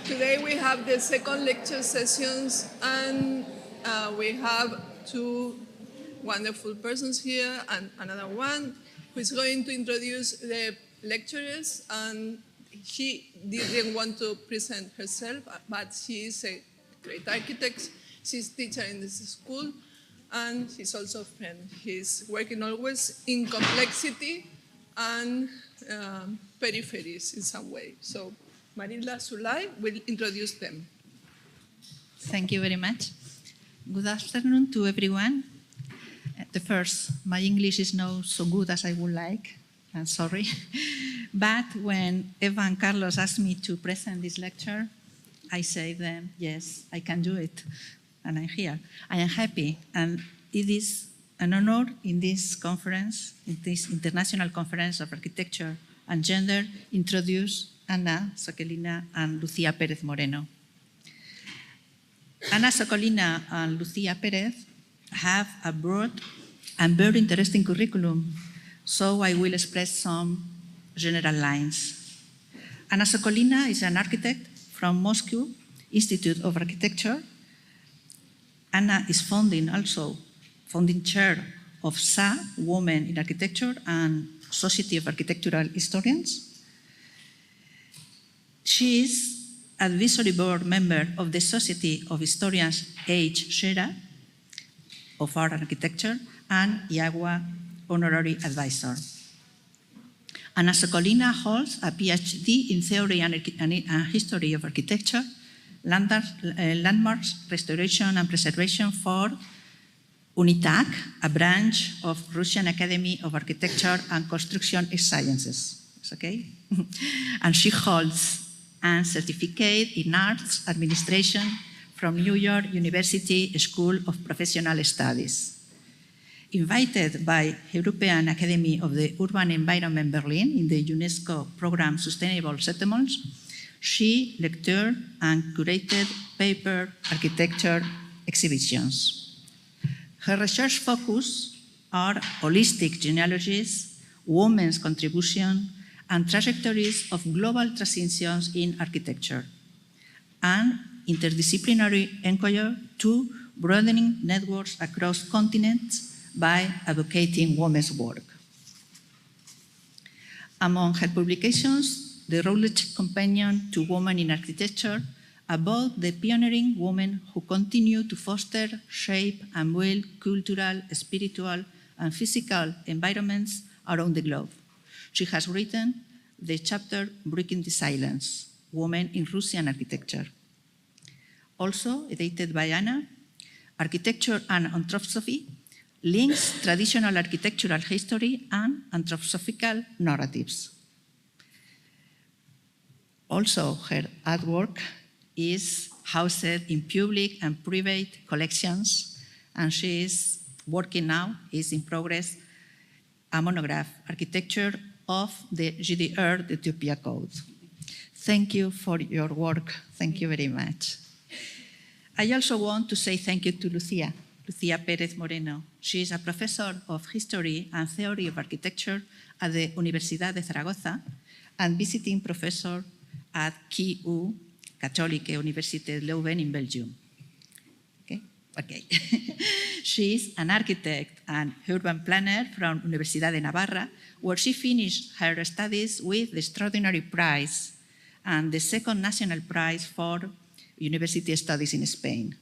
Today we have the second lecture sessions, and we have two wonderful persons here and another one who is going to introduce the lecturers. And she didn't want to present herself, but she is a great architect. She's a teacher in this school, and she's also a friend. He's working always in complexity and peripheries in some way. So Marilla Zulay will introduce them. Thank you very much. Good afternoon to everyone. My English is not so good as I would like. I'm sorry. But when Eva and Carlos asked me to present this lecture, I say them, yes, I can do it. And I'm here. I am happy. And it is an honor in this conference, in this International Conference of Architecture and Gender, introduce Anna Sokolina and Lucía Pérez Moreno. Anna Sokolina and Lucía Pérez have a broad and very interesting curriculum, so I will express some general lines. Anna Sokolina is an architect from Moscow Institute of Architecture. Anna is founding chair of SA, Women in Architecture, and Society of Architectural Historians. She is advisory board member of the Society of Historians H. Shera of Art and Architecture and IAGUA honorary advisor. Anna Sokolina holds a PhD in Theory and History of Architecture, Landmarks, Restoration and Preservation for UNITAC, a branch of Russian Academy of Architecture and Construction Sciences. It's okay? And she holds a certificate in Arts Administration from New York University School of Professional Studies. Invited by European Academy of the Urban Environment Berlin in the UNESCO program Sustainable Settlements, she lectured and curated paper architecture exhibitions. Her research focus are holistic genealogies, women's contribution, and trajectories of global transitions in architecture, and interdisciplinary inquiry to broadening networks across continents by advocating women's work. Among her publications, the Routledge Companion to Women in Architecture, about the pioneering women who continue to foster, shape, and build cultural, spiritual, and physical environments around the globe. She has written the chapter Breaking the Silence, Women in Russian Architecture. Also, edited by Anna, Architecture and Anthroposophy, links traditional architectural history and anthroposophical narratives. Also, her artwork is housed in public and private collections, and she is working now, is in progress, a monograph, Architecture of the GDR, the Utopia Code. Thank you for your work. Thank you very much. I also want to say thank you to Lucía Pérez Moreno. She is a professor of history and theory of architecture at the Universidad de Zaragoza and visiting professor at KU, Katholieke Universiteit Leuven in Belgium. Okay. She is an architect and urban planner from Universidad de Navarra, where she finished her studies with the Extraordinary Prize and the second National Prize for University Studies in Spain.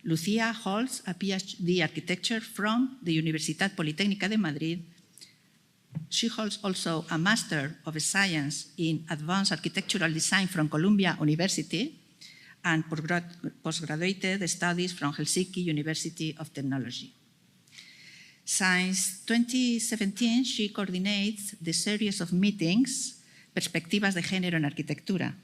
Lucía holds a PhD architecture from the Universitat Politécnica de Madrid. She holds also a Master of Science in Advanced Architectural Design from Columbia University and postgraduate studies from Helsinki University of Technology. Since 2017, she coordinates the series of meetings Perspectivas de Género en Arquitectura,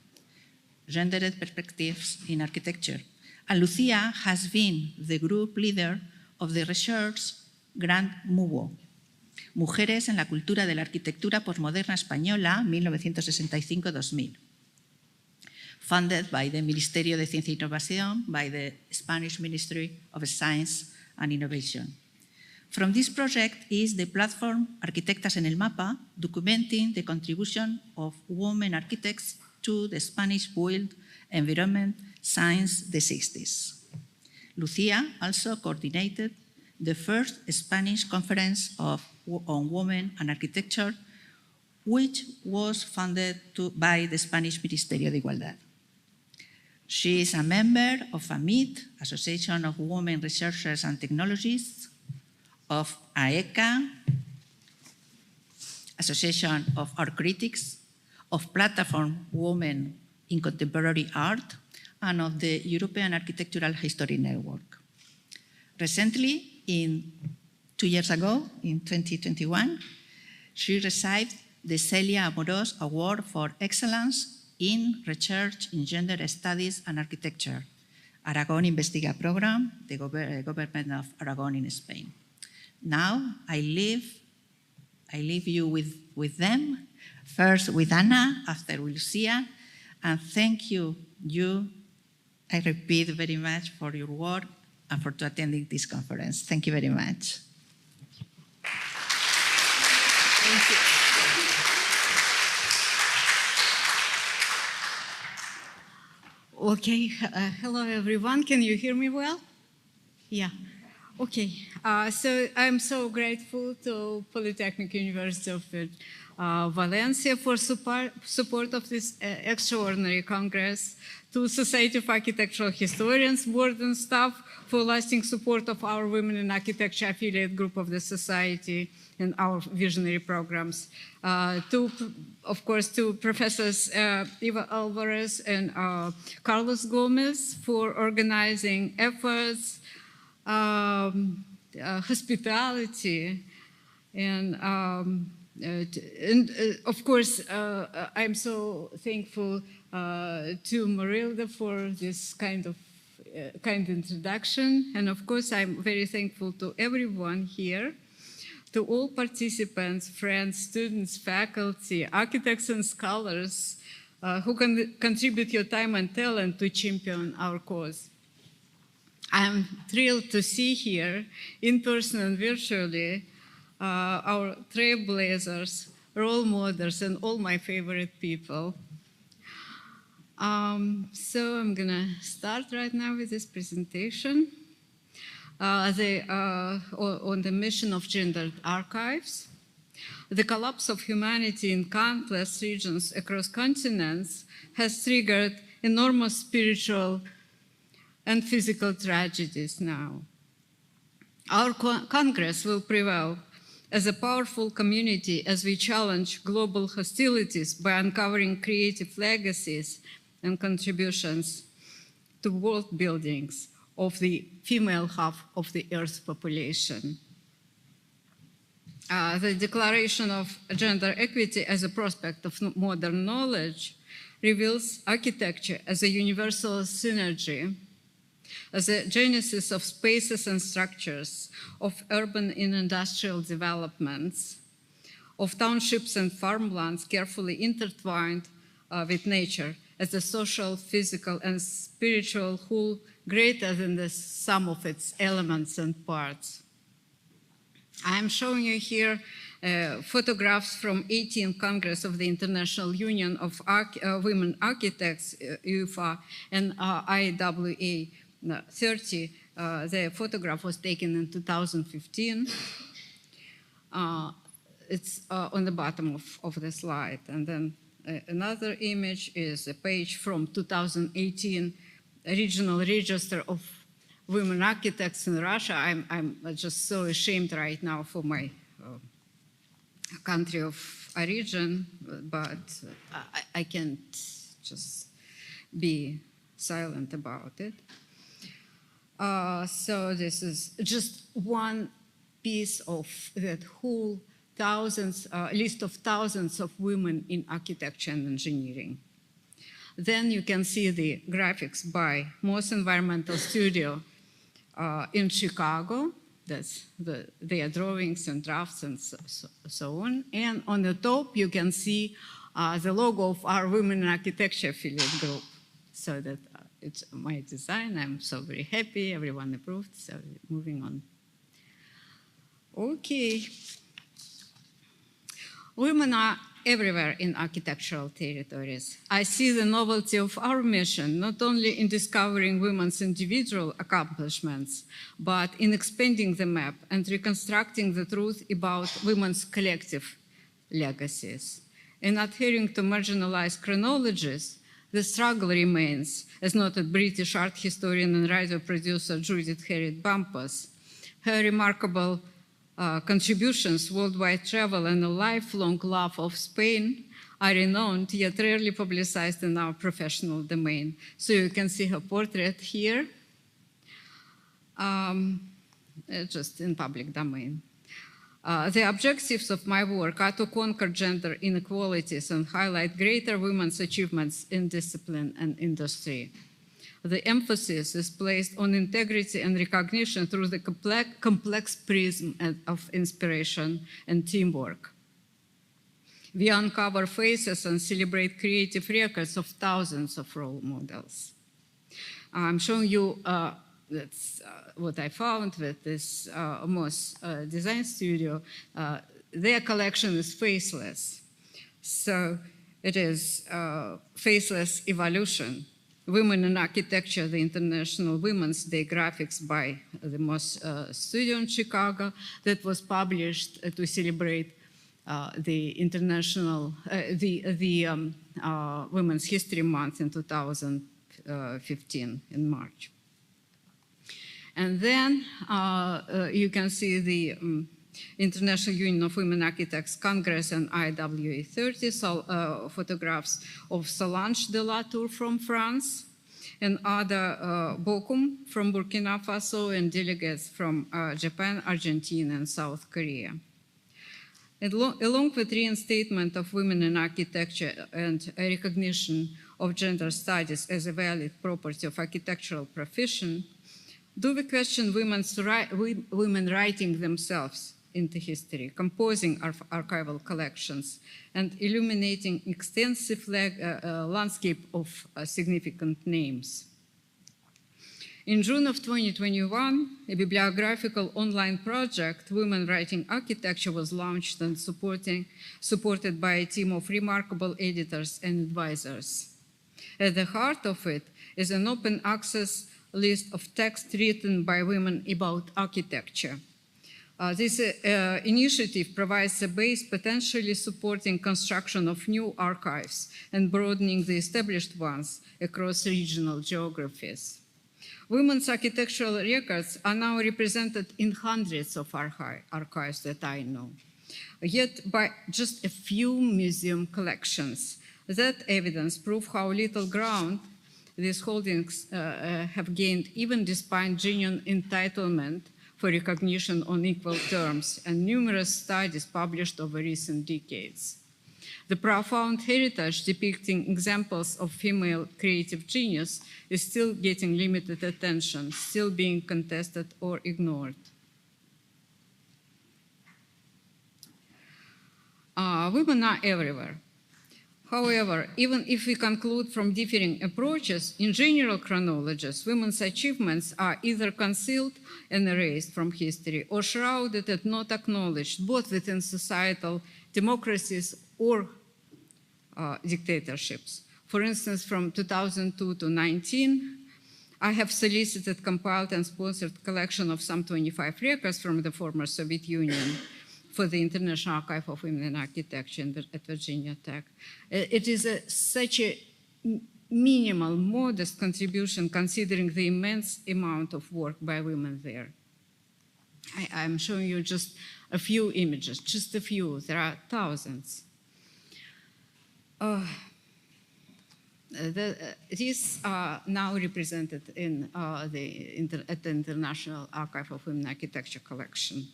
Gendered Perspectives in Architecture. And Lucía has been the group leader of the research Grand MUVO, Mujeres en la Cultura de la Arquitectura Postmoderna Española, 1965-2000. Funded by the Ministerio de Ciencia y Innovación, by the Spanish Ministry of Science and Innovation. From this project is the platform Arquitectas en el Mapa, documenting the contribution of women architects to the Spanish built environment since the 60s. Lucia also coordinated the first Spanish conference on women and architecture, which was funded by the Spanish Ministerio de Igualdad. She is a member of AMIT, Association of Women Researchers and Technologists, of AECA, Association of Art Critics, of Platform Women in Contemporary Art, and of the European Architectural History Network. Recently, 2 years ago, in 2021, she received the Celia Amorós Award for Excellence in Research in Gender Studies and Architecture, Aragon Investiga Program, the government of Aragon in Spain. Now, I leave you with them, first with Anna, after with Lucia, and thank you, I repeat very much for your work and for attending this conference. Thank you very much. Thank you. Okay, hello everyone. Can you hear me well? Yeah. Okay, so I'm so grateful to Polytechnic University of Valencia for support of this extraordinary Congress, to Society of Architectural Historians, board and staff for lasting support of our Women in Architecture affiliate group of the Society and our visionary programs. Of course, to Professors Eva Alvarez and Carlos Gomez for organizing efforts, hospitality, and of course, I'm so thankful to Marilda for this kind introduction, and of course, I'm very thankful to everyone here, to all participants, friends, students, faculty, architects, and scholars who can contribute your time and talent to champion our cause. I'm thrilled to see here, in person and virtually, our trailblazers, role models, and all my favorite people. So I'm going to start right now with this presentation on the mission of gendered archives. The collapse of humanity in countless regions across continents has triggered enormous spiritual and physical tragedies now. Our Congress will prevail as a powerful community as we challenge global hostilities by uncovering creative legacies and contributions to world buildings of the female half of the Earth's population. The Declaration of Gender Equity as a prospect of modern knowledge reveals architecture as a universal synergy, as a genesis of spaces and structures, of urban and industrial developments, of townships and farmlands carefully intertwined with nature, as a social, physical, and spiritual whole greater than the sum of its elements and parts. I'm showing you here photographs from 18th Congress of the International Union of Women Architects, UFA, and IWA 30. The photograph was taken in 2015. It's on the bottom of the slide. And then another image is a page from 2018 Regional Register of Women Architects in Russia. I'm just so ashamed right now for my country of origin, but I can't just be silent about it. So this is just one piece of that whole list of thousands of women in architecture and engineering. Then you can see the graphics by Moss Environmental Studio in Chicago. That's their drawings and drafts and so on. And on the top, you can see the logo of our Women in Architecture affiliate group. So that it's my design. I'm so very happy. Everyone approved. So moving on. Okay. Women are everywhere in architectural territories. I see the novelty of our mission not only in discovering women's individual accomplishments, but in expanding the map and reconstructing the truth about women's collective legacies. In adhering to marginalized chronologies, the struggle remains, as noted British art historian and radio producer Judith Harriet Bumpus. Her remarkable contributions, worldwide travel, and a lifelong love of Spain are renowned yet rarely publicized in our professional domain. So you can see her portrait here, just in public domain. The objectives of my work are to conquer gender inequalities and highlight greater women's achievements in discipline and industry. The emphasis is placed on integrity and recognition through the complex prism of inspiration and teamwork. We uncover faces and celebrate creative records of thousands of role models. I'm showing you that's what I found with this Moss design studio. Their collection is faceless. So it is faceless evolution. Women in Architecture, the International Women's Day graphics by the Moss Studio in Chicago that was published to celebrate the International, Women's History Month in 2015 in March. And then you can see the International Union of Women Architects Congress and IWA 30 photographs of Solange de la Tour from France and Ada Bokum from Burkina Faso and delegates from Japan, Argentina, and South Korea. Along with reinstatement of women in architecture and a recognition of gender studies as a valid property of architectural profession, do we question women writing themselves into history, composing archival collections, and illuminating extensive landscape of significant names? In June of 2021, a bibliographical online project, Women Writing Architecture, was launched and supported by a team of remarkable editors and advisors. At the heart of it is an open access list of texts written by women about architecture. This initiative provides a base potentially supporting construction of new archives and broadening the established ones across regional geographies. Women's architectural records are now represented in hundreds of archives that I know, yet by just a few museum collections. That evidence proves how little ground these holdings have gained, even despite genuine entitlement for recognition on equal terms and numerous studies published over recent decades. The profound heritage depicting examples of female creative genius is still getting limited attention, still being contested or ignored. Women are everywhere. However, even if we conclude from differing approaches, in general chronologies, women's achievements are either concealed and erased from history or shrouded and not acknowledged, both within societal democracies or dictatorships. For instance, from 2002 to 2019, I have solicited, compiled, and sponsored a collection of some 25 records from the former Soviet Union for the International Archive of Women in Architecture at Virginia Tech. It is such a minimal, modest contribution considering the immense amount of work by women there. I'm showing you just a few images, just a few. There are thousands. These are now represented in at the International Archive of Women Architecture collection.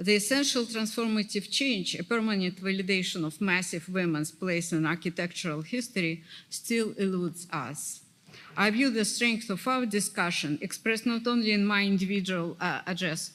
The essential transformative change, a permanent validation of massive women's place in architectural history, still eludes us. I view the strength of our discussion expressed not only in my individual address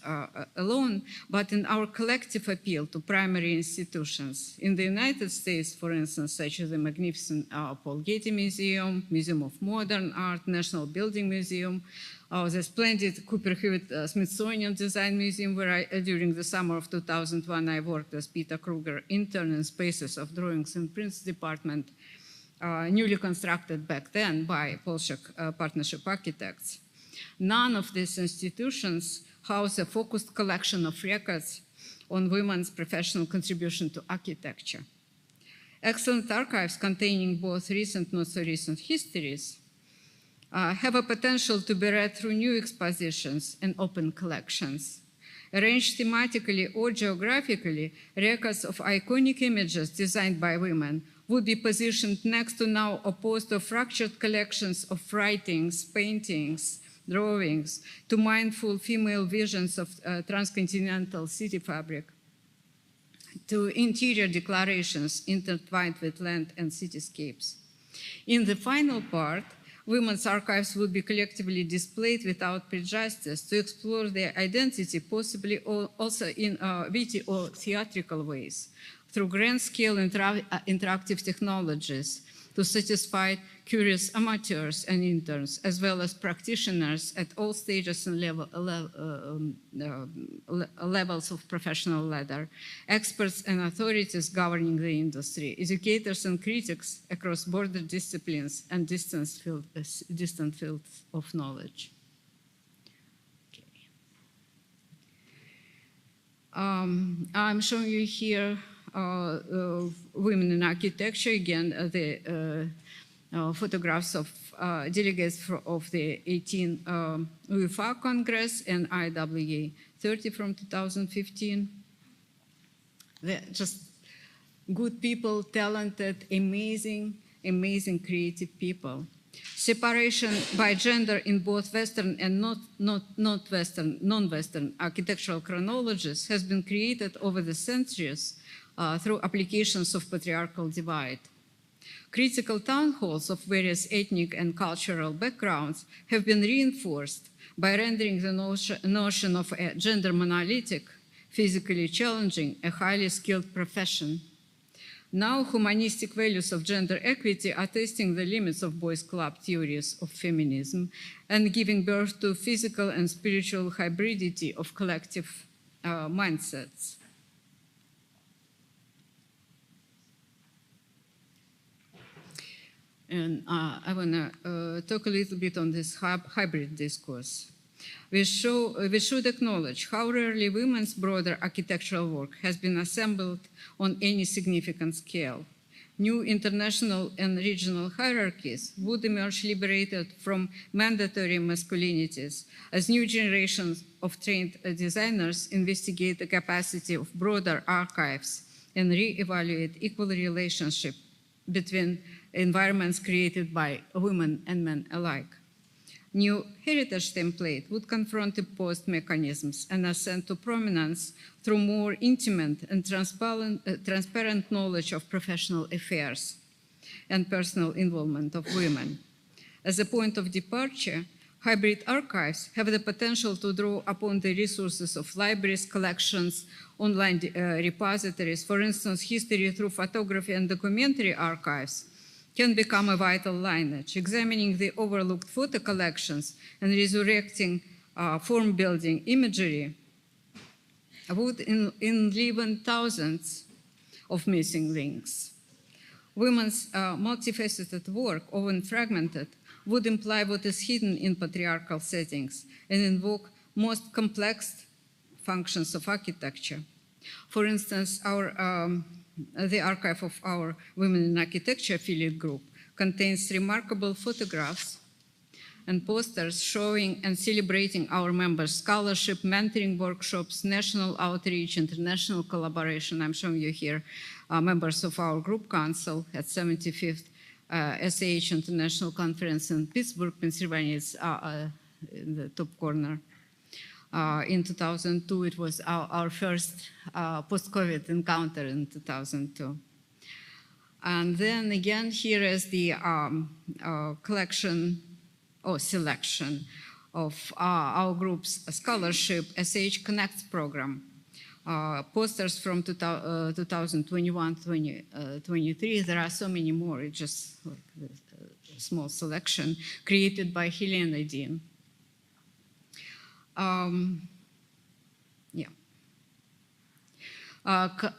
alone, but in our collective appeal to primary institutions. In the United States, for instance, such as the magnificent Paul Getty Museum, Museum of Modern Art, National Building Museum, the splendid Cooper Hewitt Smithsonian Design Museum, where during the summer of 2001, I worked as Peter Kruger intern in Spaces of Drawings and Prints Department, newly constructed back then by Polshek Partnership Architects. None of these institutions house a focused collection of records on women's professional contribution to architecture. Excellent archives containing both recent and not so recent histories have a potential to be read through new expositions and open collections. Arranged thematically or geographically, records of iconic images designed by women would be positioned next to now opposed or fractured collections of writings, paintings, drawings, to mindful female visions of transcontinental city fabric, to interior declarations intertwined with land and cityscapes. In the final part, women's archives would be collectively displayed without prejudice to explore their identity, possibly also in witty or theatrical ways, through grand-scale interactive technologies to satisfy curious amateurs and interns, as well as practitioners at all stages and levels of professional ladder, experts and authorities governing the industry, educators and critics across border disciplines and distant fields of knowledge. Okay. I'm showing you here women in architecture, again, the photographs of delegates of the 18 UFA Congress and IWA 30 from 2015. They're just good people, talented, amazing creative people. Separation by gender in both Western and non-Western architectural chronologies has been created over the centuries through applications of patriarchal divide. Critical town halls of various ethnic and cultural backgrounds have been reinforced by rendering the notion of a gender monolithic, physically challenging, a highly skilled profession. Now, humanistic values of gender equity are testing the limits of boys' club theories of feminism and giving birth to physical and spiritual hybridity of collective mindsets. And I want to talk a little bit on this hybrid discourse. We should acknowledge how rarely women's broader architectural work has been assembled on any significant scale. New international and regional hierarchies would emerge liberated from mandatory masculinities as new generations of trained designers investigate the capacity of broader archives and re-evaluate equal relationship between environments created by women and men alike. New heritage template would confront imposed mechanisms and ascend to prominence through more intimate and transparent knowledge of professional affairs and personal involvement of women. As a point of departure, hybrid archives have the potential to draw upon the resources of libraries, collections, online repositories. For instance, history through photography and documentary archives can become a vital lineage, examining the overlooked photo collections and resurrecting form-building imagery would enliven thousands of missing links. Women's multifaceted work, often fragmented, would imply what is hidden in patriarchal settings and invoke most complex functions of architecture. For instance, the archive of our Women in Architecture affiliate group contains remarkable photographs and posters showing and celebrating our members' scholarship, mentoring workshops, national outreach, international collaboration. I'm showing you here members of our group council at 75th SAH International Conference in Pittsburgh, Pennsylvania. It's in the top corner. In 2002, it was our first post-COVID encounter in 2002. And then again, here is the collection or selection of our group's scholarship SH Connect program. Posters from 2021-23, there are so many more, it's just like a small selection created by Helena Dean.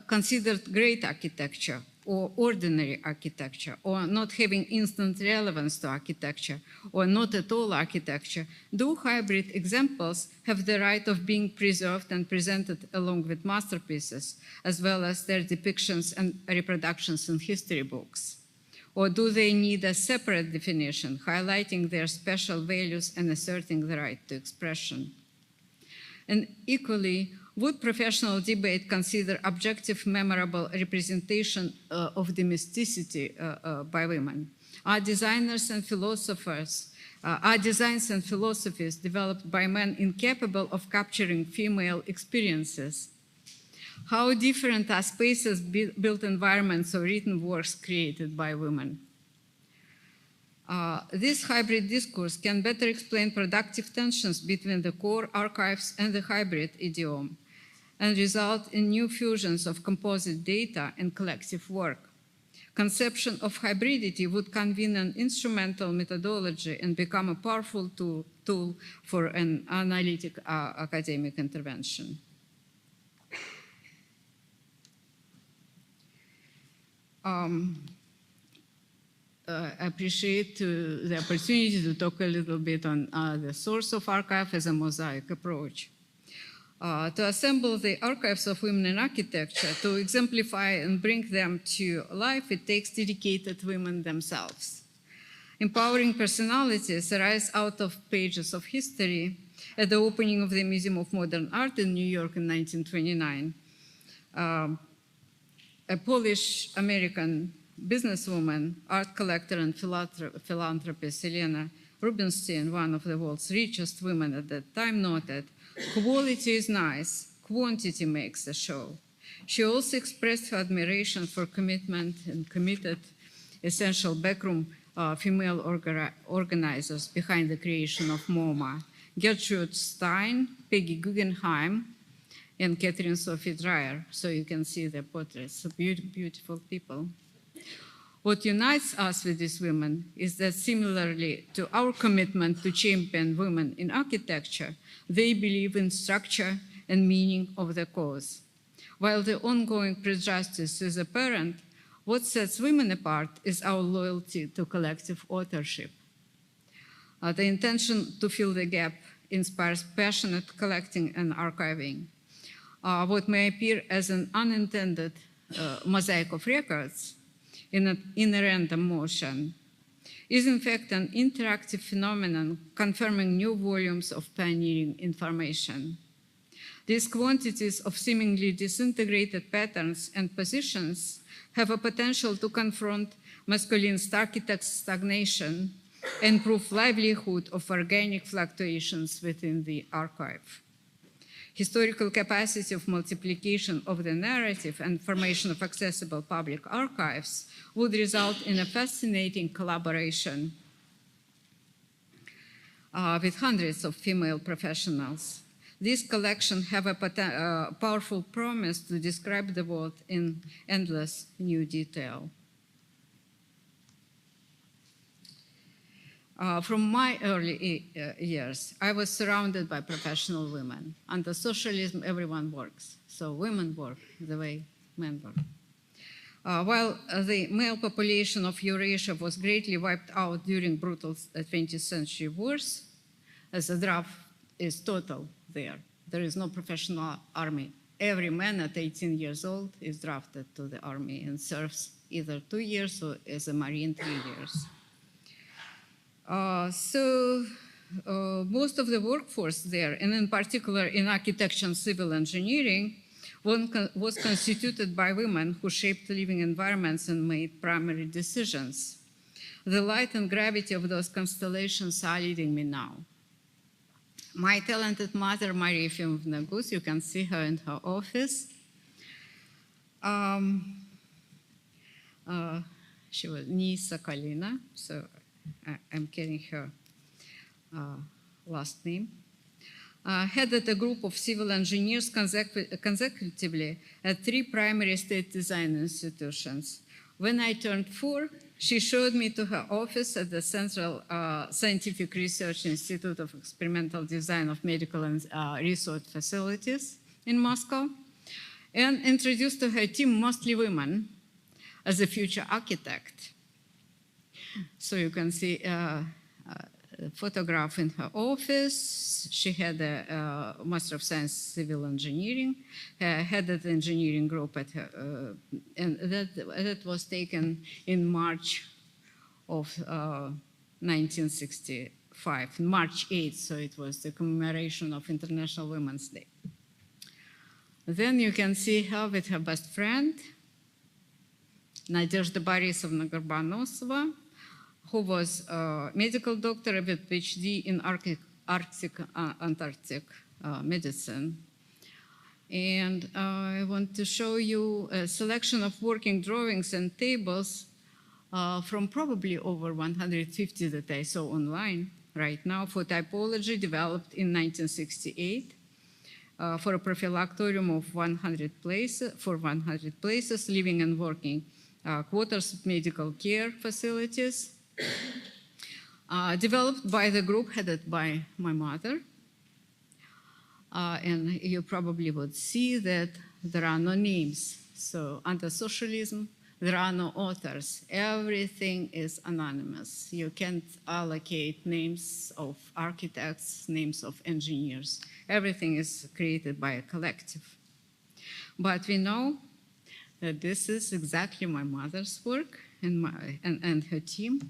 Considered great architecture or ordinary architecture, or not having instant relevance to architecture, or not at all architecture, do hybrid examples have the right of being preserved and presented along with masterpieces, as well as their depictions and reproductions in history books? Or do they need a separate definition, highlighting their special values and asserting the right to expression? And equally, would professional debate consider objective, memorable representation of domesticity by women? Are designs and philosophies developed by men incapable of capturing female experiences? How different are spaces, built environments, or written works created by women? This hybrid discourse can better explain productive tensions between the core archives and the hybrid idiom, and result in new fusions of composite data and collective work. Conception of hybridity would convene an instrumental methodology and become a powerful tool for an analytic academic intervention. I appreciate the opportunity to talk a little bit on the source of archive as a mosaic approach. To assemble the archives of women in architecture, to exemplify and bring them to life, it takes dedicated women themselves. Empowering personalities arise out of pages of history. At the opening of the Museum of Modern Art in New York in 1929, a Polish-American businesswoman, art collector, and philanthropist Helena Rubinstein, one of the world's richest women at that time, noted, "Quality is nice, quantity makes a show." She also expressed her admiration for commitment and committed essential backroom female organizers behind the creation of MoMA: Gertrude Stein, Peggy Guggenheim, and Catherine Sophie Dreyer. So you can see their portraits, beautiful people. What unites us with these women is that, similarly to our commitment to champion women in architecture, they believe in structure and meaning of the cause. While the ongoing prejudice is apparent, what sets women apart is our loyalty to collective authorship. The intention to fill the gap inspires passionate collecting and archiving. What may appear as an unintended mosaic of records in a random motion is in fact an interactive phenomenon confirming new volumes of pioneering information. These quantities of seemingly disintegrated patterns and positions have a potential to confront masculine architects' stagnation and prove livelihood of organic fluctuations within the archive. Historical capacity of multiplication of the narrative and formation of accessible public archives would result in a fascinating collaboration with hundreds of female professionals. This collection have a powerful promise to describe the world in endless new detail. From my early years, I was surrounded by professional women. Under socialism, everyone works. So women work the way men work. While the male population of Eurasia was greatly wiped out during brutal 20th century wars, as the draft is total there. There is no professional army. Every man at 18 years old is drafted to the army and serves either 2 years or as a Marine 3 years. Most of the workforce there, and in particular in architecture and civil engineering, was constituted by women who shaped living environments and made primary decisions. The light and gravity of those constellations are leading me now. My talented mother, Maria Efimovna Gus, you can see her in her office. She was Anna Sokolina, so I'm getting her last name. Headed a group of civil engineers consecutively at 3 primary state design institutions. When I turned 4, she showed me to her office at the Central Scientific Research Institute of Experimental Design of Medical and Research Facilities in Moscow, and introduced to her team, mostly women, as a future architect. So you can see a photograph in her office. She had a Master of Science Civil Engineering, headed the engineering group at her, and that was taken in March of 1965, March 8th, so it was the commemoration of International Women's Day. Then you can see her with her best friend, Nadezhda Borisovna Gorbanosova, who was a medical doctor with PhD in Antarctic medicine. And I want to show you a selection of working drawings and tables from probably over 150 that I saw online right now for typology developed in 1968 for a prophylactorium of 100 places, living and working quarters of medical care facilities, developed by the group headed by my mother. And you probably would see that there are no names. So under socialism, there are no authors. Everything is anonymous. You can't allocate names of architects, names of engineers. Everything is created by a collective. But we know that this is exactly my mother's work and her team.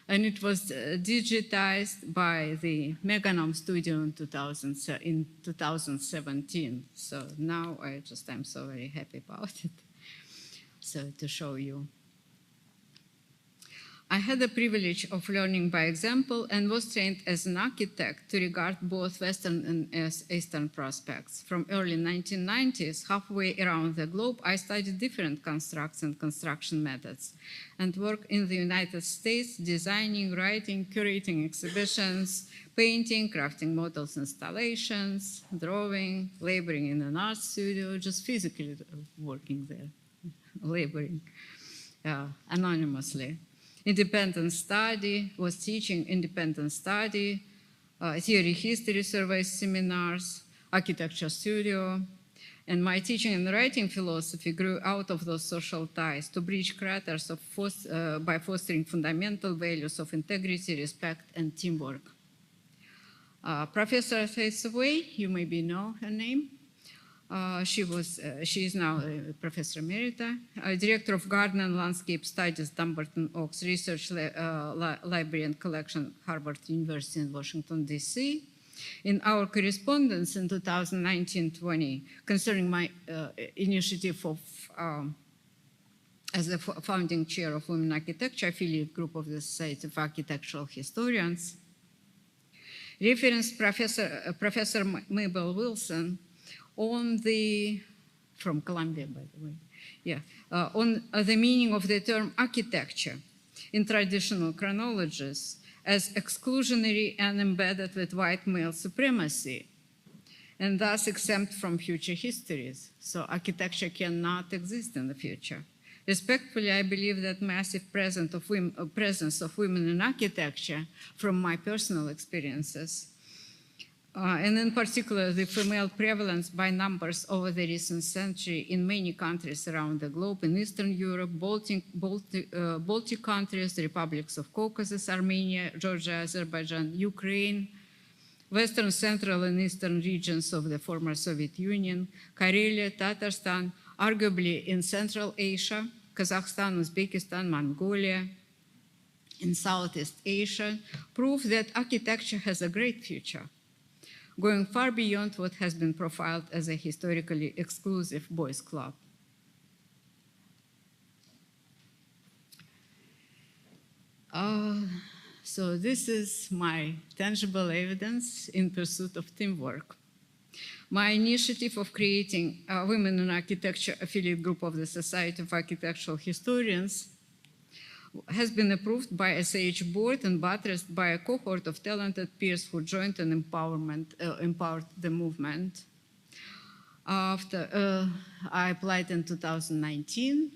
And it was digitized by the Meganome Studio in 2017. So now I'm so very happy about it. So to show you. I had the privilege of learning by example and was trained as an architect to regard both Western and Eastern prospects. From early 1990s, halfway around the globe, I studied different constructs and construction methods and worked in the United States, designing, writing, curating exhibitions, painting, crafting models, installations, drawing, laboring in an art studio, just physically working there, laboring anonymously. Independent study, was teaching independent study, theory, history surveys, seminars, architecture studio, and my teaching and writing philosophy grew out of those social ties to bridge craters by fostering fundamental values of integrity, respect, and teamwork. Professor Hathaway, you maybe know her name. She is now a Professor Emerita, Director of Garden and Landscape Studies, Dumbarton Oaks Research Library and Collection, Harvard University in Washington, D.C. In our correspondence in 2019-20 concerning my initiative of as the founding chair of Women Architecture, affiliate group of the Society of Architectural Historians, referenced Professor Mabel Wilson from Columbia, by the way, on the meaning of the term architecture in traditional chronologies as exclusionary and embedded with white male supremacy, and thus exempt from future histories. So architecture cannot exist in the future. Respectfully, I believe that massive presence of women in architecture, from my personal experiences, and in particular, the female prevalence by numbers over the recent century in many countries around the globe, in Eastern Europe, Baltic countries, the republics of Caucasus, Armenia, Georgia, Azerbaijan, Ukraine, Western, Central, and Eastern regions of the former Soviet Union, Karelia, Tatarstan, arguably in Central Asia, Kazakhstan, Uzbekistan, Mongolia, in Southeast Asia, prove that architecture has a great future, going far beyond what has been profiled as a historically exclusive boys' club. So this is my tangible evidence in pursuit of teamwork. My initiative of creating a Women in Architecture affiliate group of the Society of Architectural Historians has been approved by SAH board and buttressed by a cohort of talented peers who joined and empowered the movement. After I applied in 2019,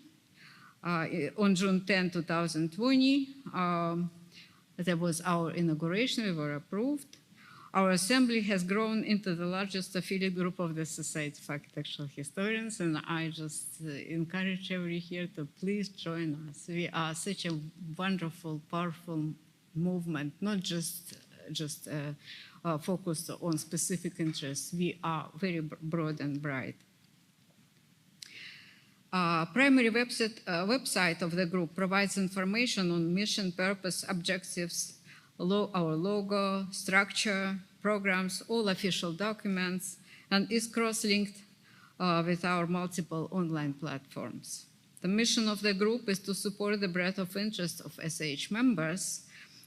on June 10, 2020, that was our inauguration, we were approved. Our assembly has grown into the largest affiliate group of the Society of Architectural Historians, and I just encourage everybody here to please join us. We are such a wonderful, powerful movement, not just focused on specific interests. We are very broad and bright. Primary website of the group provides information on mission, purpose, objectives, our logo, structure, programs, all official documents, and is cross-linked with our multiple online platforms. The mission of the group is to support the breadth of interest of SAH members,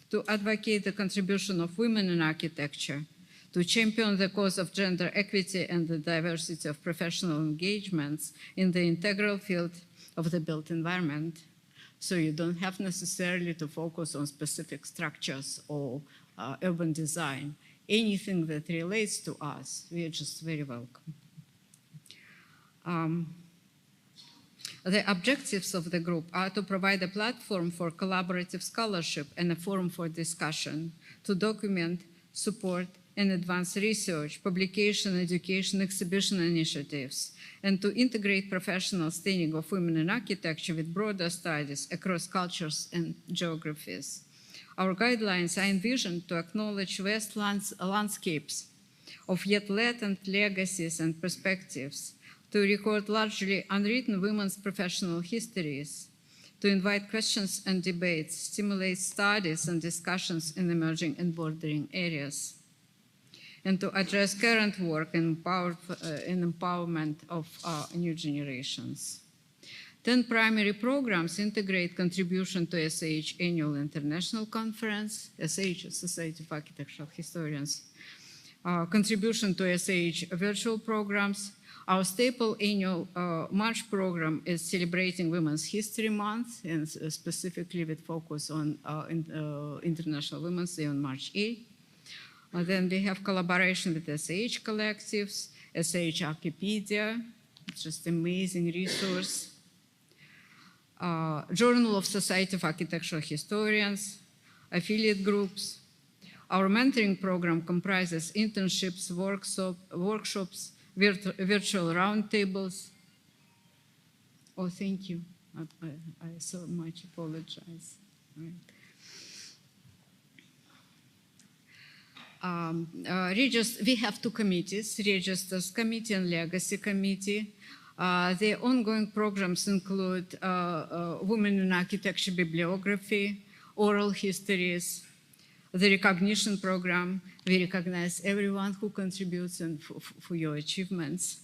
to advocate the contribution of women in architecture, to champion the cause of gender equity and the diversity of professional engagements in the integral field of the built environment. So you don't have necessarily to focus on specific structures or urban design. Anything that relates to us, we are just very welcome. The objectives of the group are to provide a platform for collaborative scholarship and a forum for discussion, to document, support, and advance research, publication, education, exhibition initiatives, and to integrate professional studying of women in architecture with broader studies across cultures and geographies. Our guidelines are envisioned to acknowledge vast landscapes of yet latent legacies and perspectives, to record largely unwritten women's professional histories, to invite questions and debates, stimulate studies and discussions in emerging and bordering areas, and to address current work and empowerment of new generations. 10 primary programs integrate contribution to SAH Annual International Conference, SAH, Society of Architectural Historians, contribution to SAH virtual programs. Our staple annual March program is celebrating Women's History Month, and specifically with focus on International Women's Day on March 8th. Then we have collaboration with SAH collectives, SAH Archipedia, just amazing resource, Journal of Society of Architectural Historians, affiliate groups. Our mentoring program comprises internships, workshops, virtual roundtables. Oh, thank you. I so much apologize. Right. We have two committees, Registers Committee and Legacy Committee. The ongoing programs include Women in Architecture Bibliography, Oral Histories, the Recognition Program. We recognize everyone who contributes and for your achievements.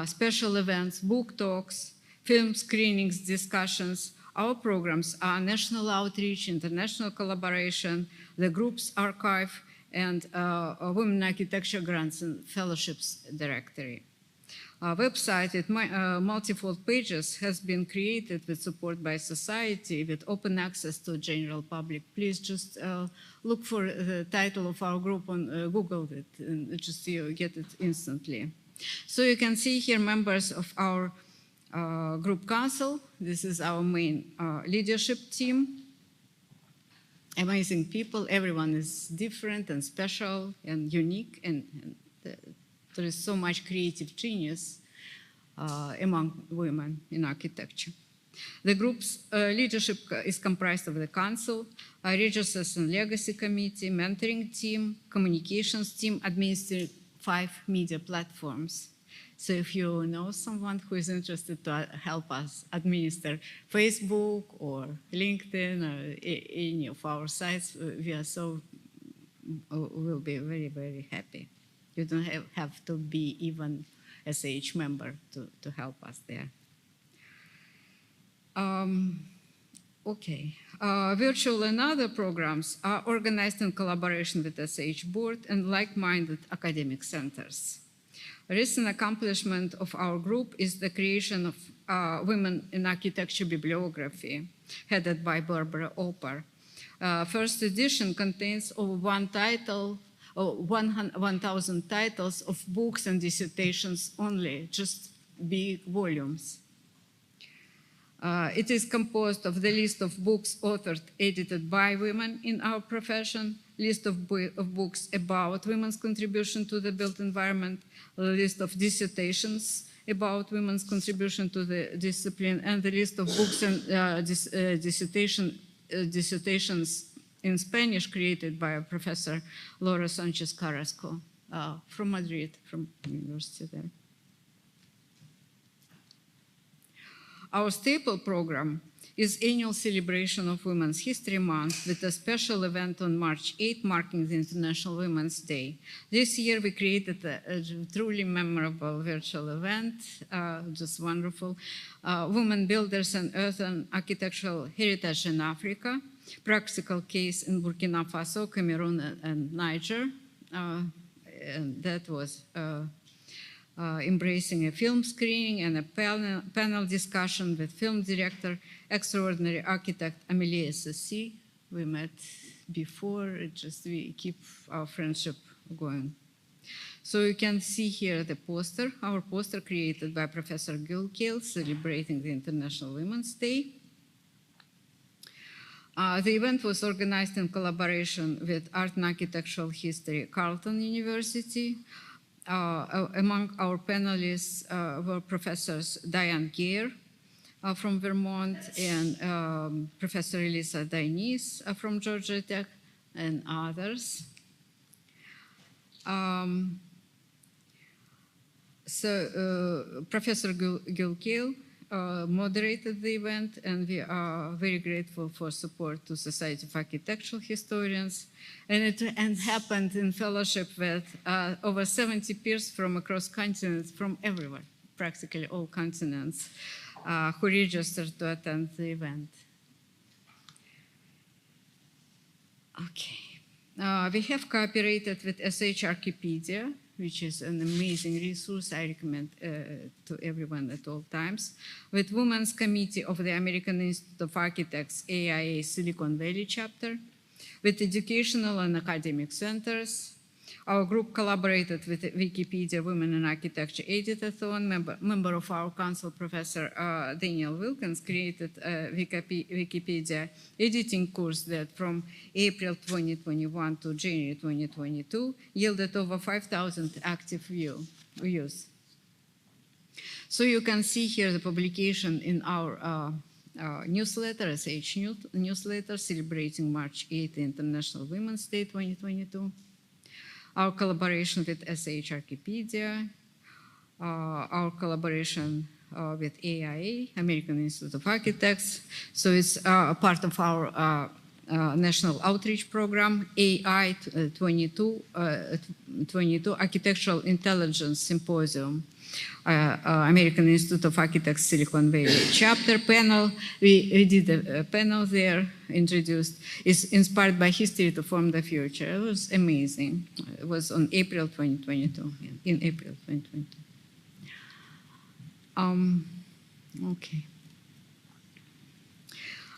Special events, book talks, film screenings, discussions. Our programs are national outreach, international collaboration, the group's archive, and Women in Architecture Grants and Fellowships Directory. Our website with multifold pages has been created with support by society with open access to general public. Please just look for the title of our group on Google it, and just you get it instantly. So you can see here members of our group council. This is our main leadership team. Amazing people, everyone is different and special and unique, and there is so much creative genius among women in architecture. The group's leadership is comprised of the council, Registers and Legacy Committee, mentoring team, communications team, administering 5 media platforms. So if you know someone who is interested to help us administer Facebook or LinkedIn or any of our sites, we'll be very, very happy. You don't have to be even a SAH member to help us there. Okay. Virtual and other programs are organized in collaboration with SAH board and like-minded academic centers. A recent accomplishment of our group is the creation of Women in Architecture Bibliography. headed by Barbara Opar. First edition contains over 1,000 titles of books and dissertations only, just big volumes. It is composed of the list of books authored, edited by women in our profession, list of books about women's contribution to the built environment, a list of dissertations about women's contribution to the discipline, and the list of books and dissertations in Spanish created by Professor Laura Sanchez Carrasco from Madrid, from the university there. Our staple program is annual celebration of Women's History Month with a special event on March 8, marking the International Women's Day. This year we created a truly memorable virtual event, just wonderful. Women Builders and Earth and Architectural Heritage in Africa, practical case in Burkina Faso, Cameroon, and Niger. And that was embracing a film screening and a panel discussion with film director, extraordinary architect Amélie Sassi. We met before, we keep our friendship going. So you can see here the poster, our poster created by Professor Gilkale, celebrating the International Women's Day. The event was organized in collaboration with Art and Architectural History, Carleton University. Among our panelists were Professors Diane Geer from Vermont and Professor Elisa Dainis from Georgia Tech and others. Professor Gilkale moderated the event, and we are very grateful for support to Society of Architectural Historians. And it happened in fellowship with over 70 peers from across continents, from everywhere, practically all continents, who registered to attend the event. Okay. We have cooperated with SH Archipedia, which is an amazing resource I recommend to everyone at all times, with Women's Committee of the American Institute of Architects, AIA Silicon Valley chapter, with educational and academic centers. Our group collaborated with Wikipedia Women in Architecture Editathon. Member of our council, Professor Daniel Wilkins, created a Wikipedia editing course that from April 2021 to January 2022 yielded over 5,000 active views. So you can see here the publication in our newsletter, SH newsletter, celebrating March 8th, International Women's Day 2022. Our collaboration with SH Archipedia, our collaboration with AIA, American Institute of Architects. So it's part of our national outreach program, AI 22 Architectural Intelligence Symposium. American Institute of Architects Silicon Valley chapter panel. We did a panel there, introduced, is inspired by history to form the future. It was amazing. It was on April 2022, in April 2022. Okay.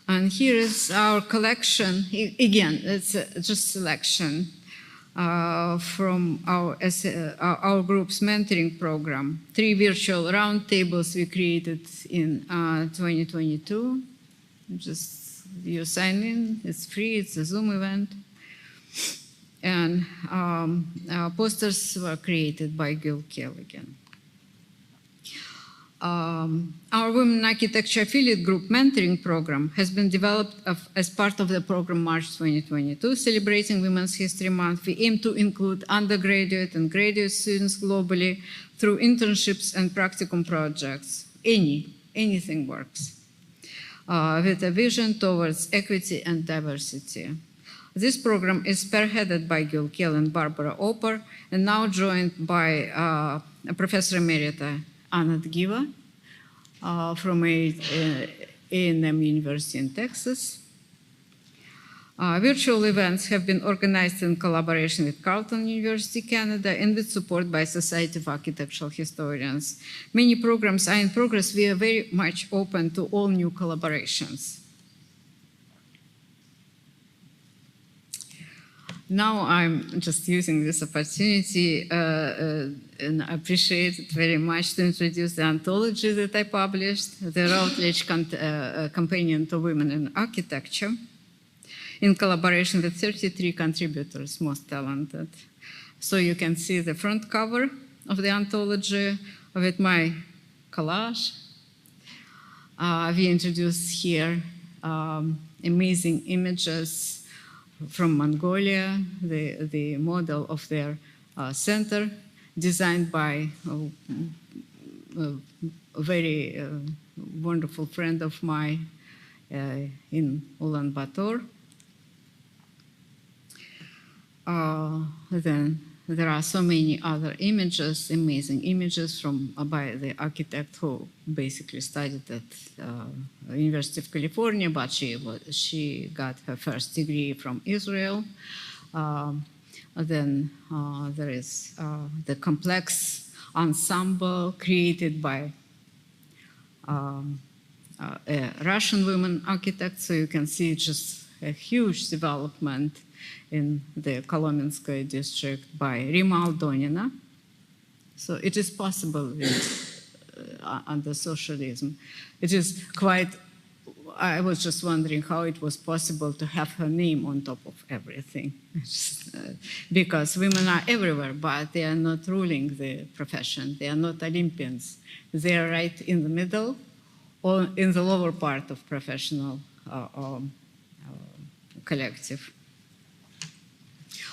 And here is our collection. Again, it's just selection. From our group's mentoring program. 3 virtual roundtables we created in 2022. Just you sign in, it's free, it's a Zoom event. And posters were created by Gilkale again. Our Women in Architecture Affiliate Group mentoring program has been developed as part of the program March 2022, celebrating Women's History Month. We aim to include undergraduate and graduate students globally through internships and practicum projects. Anything works, with a vision towards equity and diversity. This program is spearheaded by Gilkale and Barbara Opar, and now joined by Professor Emerita Anna Sokolina from A&M University in Texas. Virtual events have been organized in collaboration with Carleton University, Canada, and with support by Society of Architectural Historians. Many programs are in progress. We are very much open to all new collaborations. Now I'm just using this opportunity and I appreciate it very much to introduce the anthology that I published, the Routledge Companion to Women in Architecture, in collaboration with 33 contributors, most talented. So you can see the front cover of the anthology with my collage. We introduce here amazing images from Mongolia, the model of their center, designed by a very wonderful friend of mine in Ulaanbaatar. Then there are so many other images, amazing images by the architect who basically studied at University of California, but she got her first degree from Israel. Then there is the complex ensemble created by a Russian woman architect, so you can see just a huge development in the Kolomenskoye district by Rima Aldonina. So it is possible under socialism. It is quite, I was just wondering how it was possible to have her name on top of everything. Because women are everywhere, but they are not ruling the profession. They are not Olympians. They are right in the middle or in the lower part of professional collective.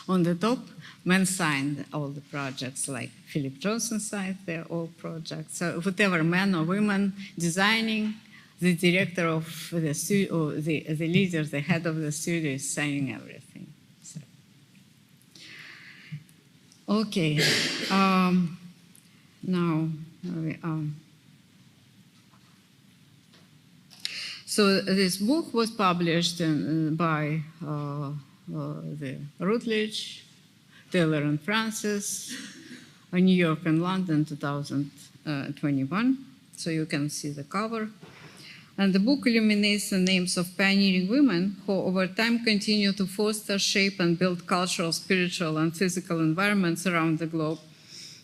On the top, men signed all the projects, like Philip Johnson signed their all projects. So whatever man or women designing, the director of the studio, or the leader, the head of the studio is signing everything. So. Okay, now so this book was published by the Routledge, Taylor and Francis, New York and London, 2021. So you can see the cover. And the book illuminates the names of pioneering women who over time continue to foster, shape, and build cultural, spiritual, and physical environments around the globe.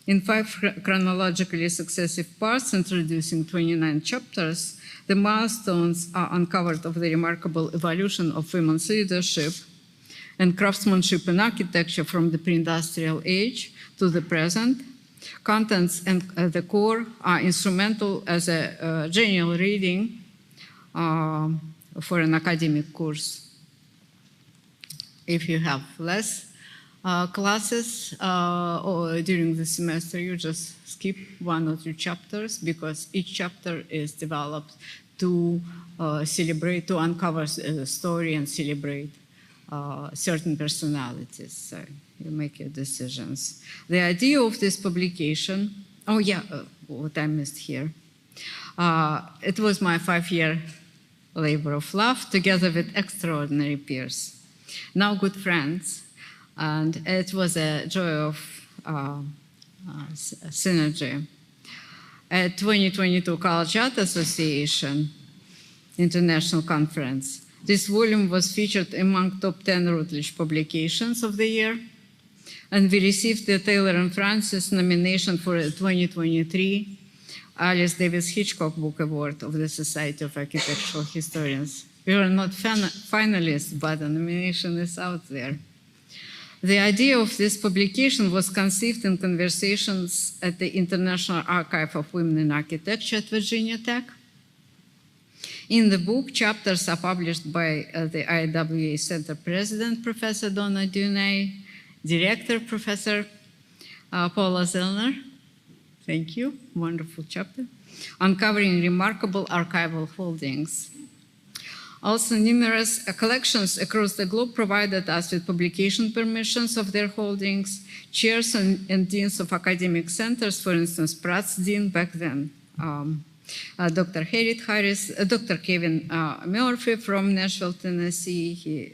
In 5 chronologically successive parts, introducing 29 chapters, the milestones are uncovered of the remarkable evolution of women's leadership and craftsmanship in architecture from the pre-industrial age to the present. Contents and the core are instrumental as a general reading for an academic course. If you have less classes or during the semester, you just skip 1 or 2 chapters, because each chapter is developed to celebrate, to uncover the story and celebrate certain personalities. So you make your decisions. The idea of this publication, what I missed here. It was my 5-year labor of love together with extraordinary peers, now good friends, and it was a joy of synergy. At 2022 College Art Association International Conference, this volume was featured among top 10 Routledge publications of the year, and we received the Taylor and Francis nomination for the 2023 Alice Davis Hitchcock Book Award of the Society of Architectural Historians. We were not finalists, but the nomination is out there. The idea of this publication was conceived in conversations at the International Archive of Women in Architecture at Virginia Tech. In the book, chapters are published by the IWA Center President, Professor Donna Dunay, Director, Professor Paula Zellner. Thank you, wonderful chapter. Uncovering remarkable archival holdings. Also, numerous collections across the globe provided us with publication permissions of their holdings. Chairs and deans of academic centers, for instance, Pratt's dean back then, Dr. Harriet Harris, Dr. Kevin Murphy from Nashville, Tennessee,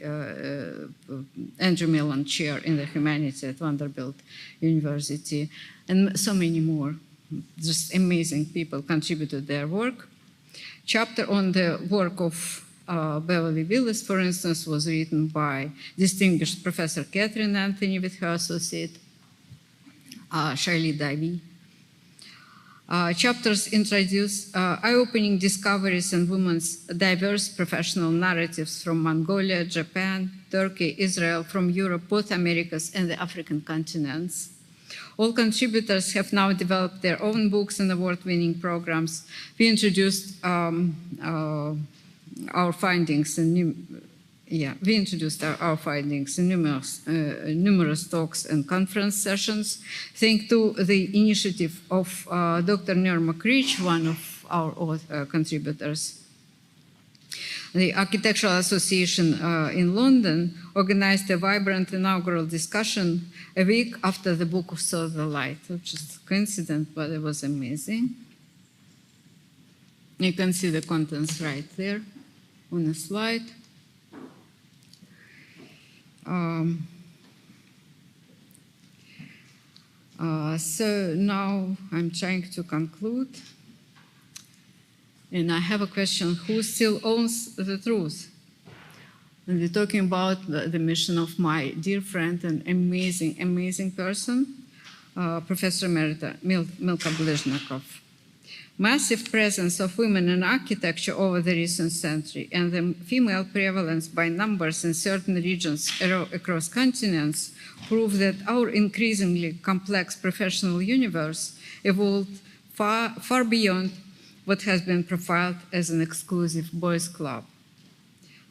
Andrew Mellon Chair in the Humanities at Vanderbilt University, and so many more. Just amazing people contributed their work. Chapter on the work of Beverly Willis, for instance, was written by distinguished Professor Catherine Anthony with her associate, Shaili Davi. Chapters introduce eye-opening discoveries in women's diverse professional narratives from Mongolia, Japan, Turkey, Israel, from Europe, both Americas and the African continents. All contributors have now developed their own books and award-winning programs. We introduced our findings in our findings in numerous talks and conference sessions, thanks to the initiative of Dr. Norma Creech, one of our contributors. The Architectural Association in London organized a vibrant inaugural discussion a week after the book saw the light, which is a coincidence, but it was amazing. You can see the contents right there on the slide. So now I'm trying to conclude. And I have a question: who still owns the truth? And we're talking about the mission of my dear friend and amazing person, Professor Emerita Milka Blizhnakov. Massive presence of women in architecture over the recent century and the female prevalence by numbers in certain regions across continents prove that our increasingly complex professional universe evolved far beyond what has been profiled as an exclusive boys' club.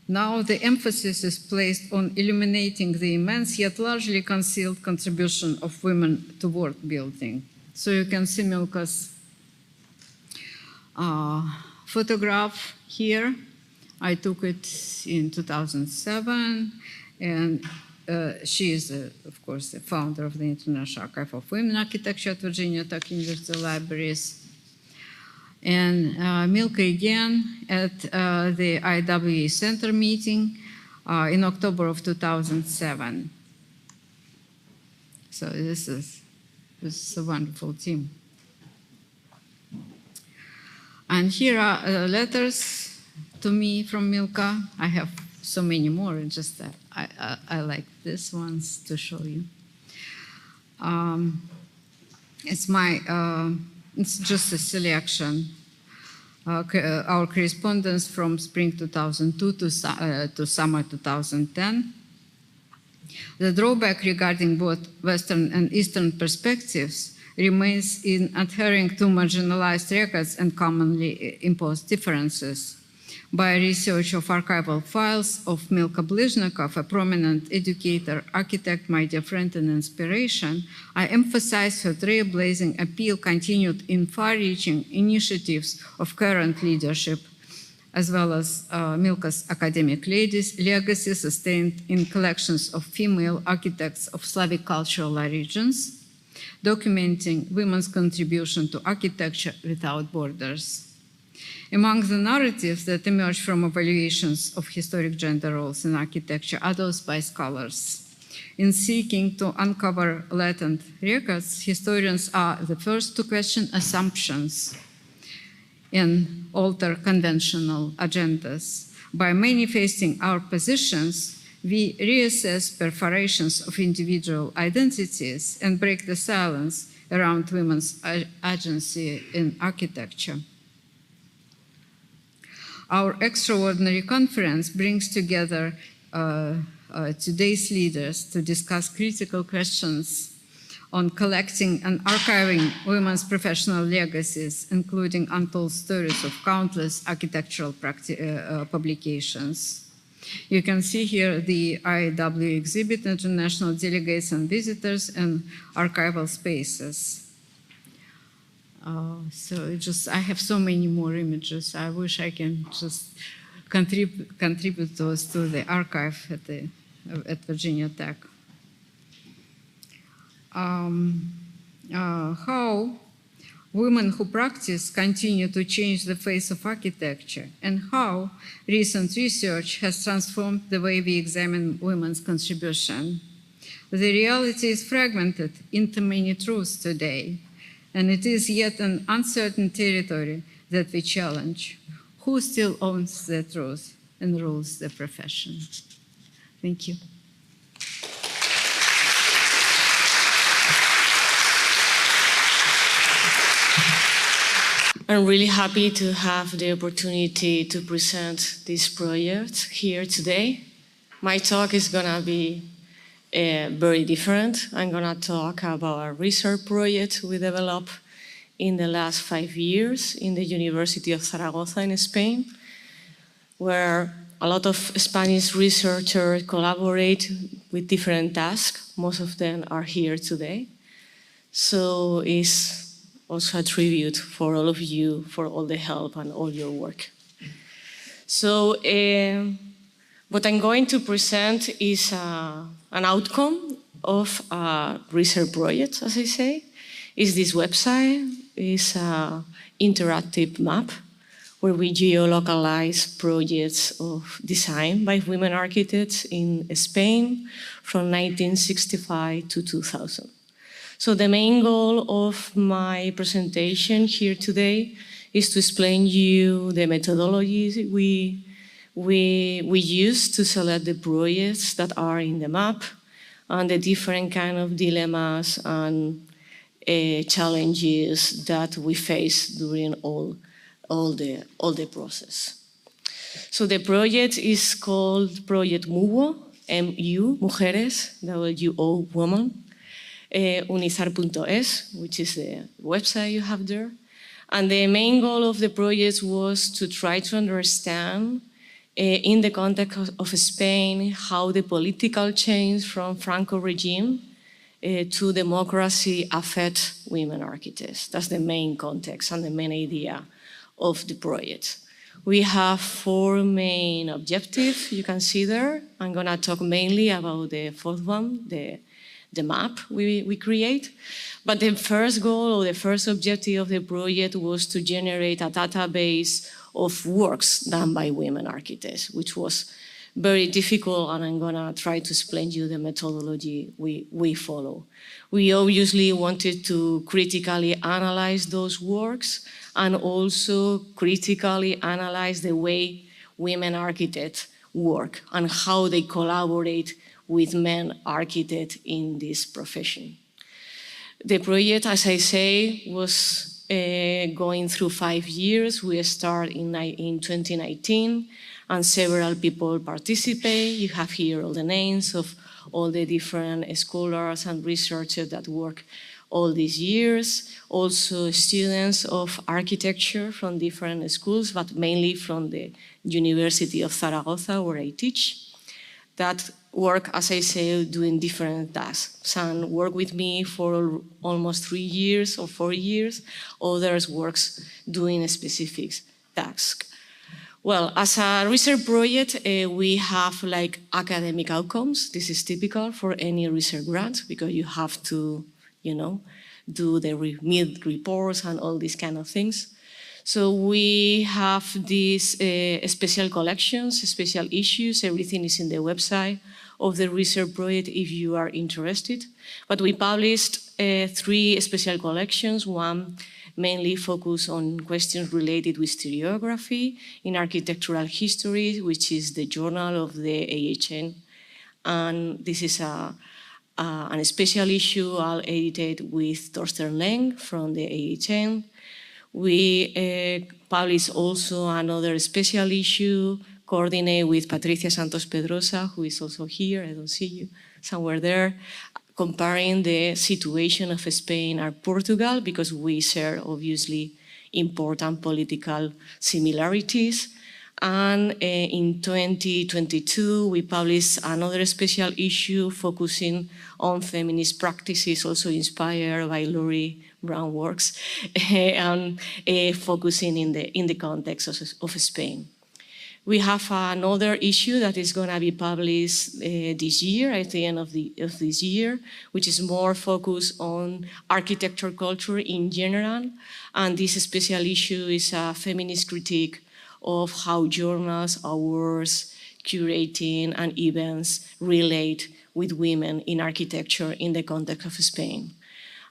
Now the emphasis is placed on illuminating the immense yet largely concealed contribution of women to world building. So you can see Milka's photograph here. I took it in 2007, and she is, of course, the founder of the International Archive of Women Architecture at Virginia Tech University Libraries. And Milka again at the IWA Center meeting in October of 2007. So this is a wonderful team. And here are letters to me from Milka. I have so many more, just that I like these ones to show you. It's just a selection. Our correspondence from spring 2002 to summer 2010. The drawback regarding both Western and Eastern perspectives remains in adhering to marginalized records and commonly imposed differences. By research of archival files of Milka Blizhnakov, a prominent educator, architect, my dear friend and inspiration, I emphasize her trailblazing appeal continued in far-reaching initiatives of current leadership, as well as Milka's academic legacy sustained in collections of female architects of Slavic cultural origins, documenting women's contribution to architecture without borders. Among the narratives that emerge from evaluations of historic gender roles in architecture are those by scholars. In seeking to uncover latent records, historians are the first to question assumptions and alter conventional agendas. By manifesting our positions, we reassess perforations of individual identities and break the silence around women's agency in architecture. Our extraordinary conference brings together today's leaders to discuss critical questions on collecting and archiving women's professional legacies, including untold stories of countless architectural publications. You can see here the IAW exhibit, international delegates and visitors, and archival spaces. I have so many more images. I wish I can just contribute those to the archive at Virginia Tech. How women who practice continue to change the face of architecture, and how recent research has transformed the way we examine women's contribution. The reality is fragmented into many truths today, and it is yet an uncertain territory that we challenge. Who still owns the truth? and rules the profession. Thank you. I'm really happy to have the opportunity to present this project here today. My talk is going to be very different. I'm going to talk about a research project we developed in the last 5 years in the University of Zaragoza in Spain, where a lot of Spanish researchers collaborate with different tasks. Most of them are here today. So it's also a tribute for all of you, for all the help and all your work. So what I'm going to present is an outcome of a research project, as I say. Is this website, is an interactive map where we geolocalize projects of design by women architects in Spain from 1965 to 2000. So the main goal of my presentation here today is to explain you the methodologies we use to select the projects that are in the map and the different kind of dilemmas and challenges that we face during all the process. So the project is called Project MUWO, M-U, Mujeres, W-O, Woman. Unizar.es, which is the website you have there. And the main goal of the project was to try to understand, in the context of Spain, how the political change from Franco regime to democracy affect women architects. That's the main context and the main idea of the project. We have 4 main objectives you can see there. I'm going to talk mainly about the 4th one, the map we create. But the first goal or the first objective of the project was to generate a database of works done by women architects, which was very difficult, and I'm gonna try to explain you the methodology we follow. We obviously wanted to critically analyze those works and also critically analyze the way women architects work and how they collaborate with men architects in this profession. The project, as I say, was going through 5 years. We started in 2019, and several people participate. You have here all the names of all the different scholars and researchers that work all these years. Also students of architecture from different schools, but mainly from the University of Zaragoza, where I teach, that work, as I say, doing different tasks. Some work with me for almost 3 years or 4 years. Others works doing a specific task. Well, as a research project, we have like academic outcomes. This is typical for any research grant because you have to, do the meet reports and all these kind of things. So we have these special collections, special issues. Everything is in the website of the research project if you are interested. But we published 3 special collections. One mainly focused on questions related with historiography in architectural history, which is the journal of the AHN. And this is a special issue I'll edited with Torsten Leng from the AHN. We published also another special issue coordinated with Patricia Santos Pedrosa, who is also here, I don't see you, somewhere there, comparing the situation of Spain and Portugal, because we share obviously important political similarities. And in 2022, we published another special issue focusing on feminist practices, also inspired by Laurie Brown works, and focusing in the context of Spain. We have another issue that is going to be published this year, at the end of this year, which is more focused on architecture culture in general. And this special issue is a feminist critique of how journals, awards, curating, and events relate with women in architecture in the context of Spain.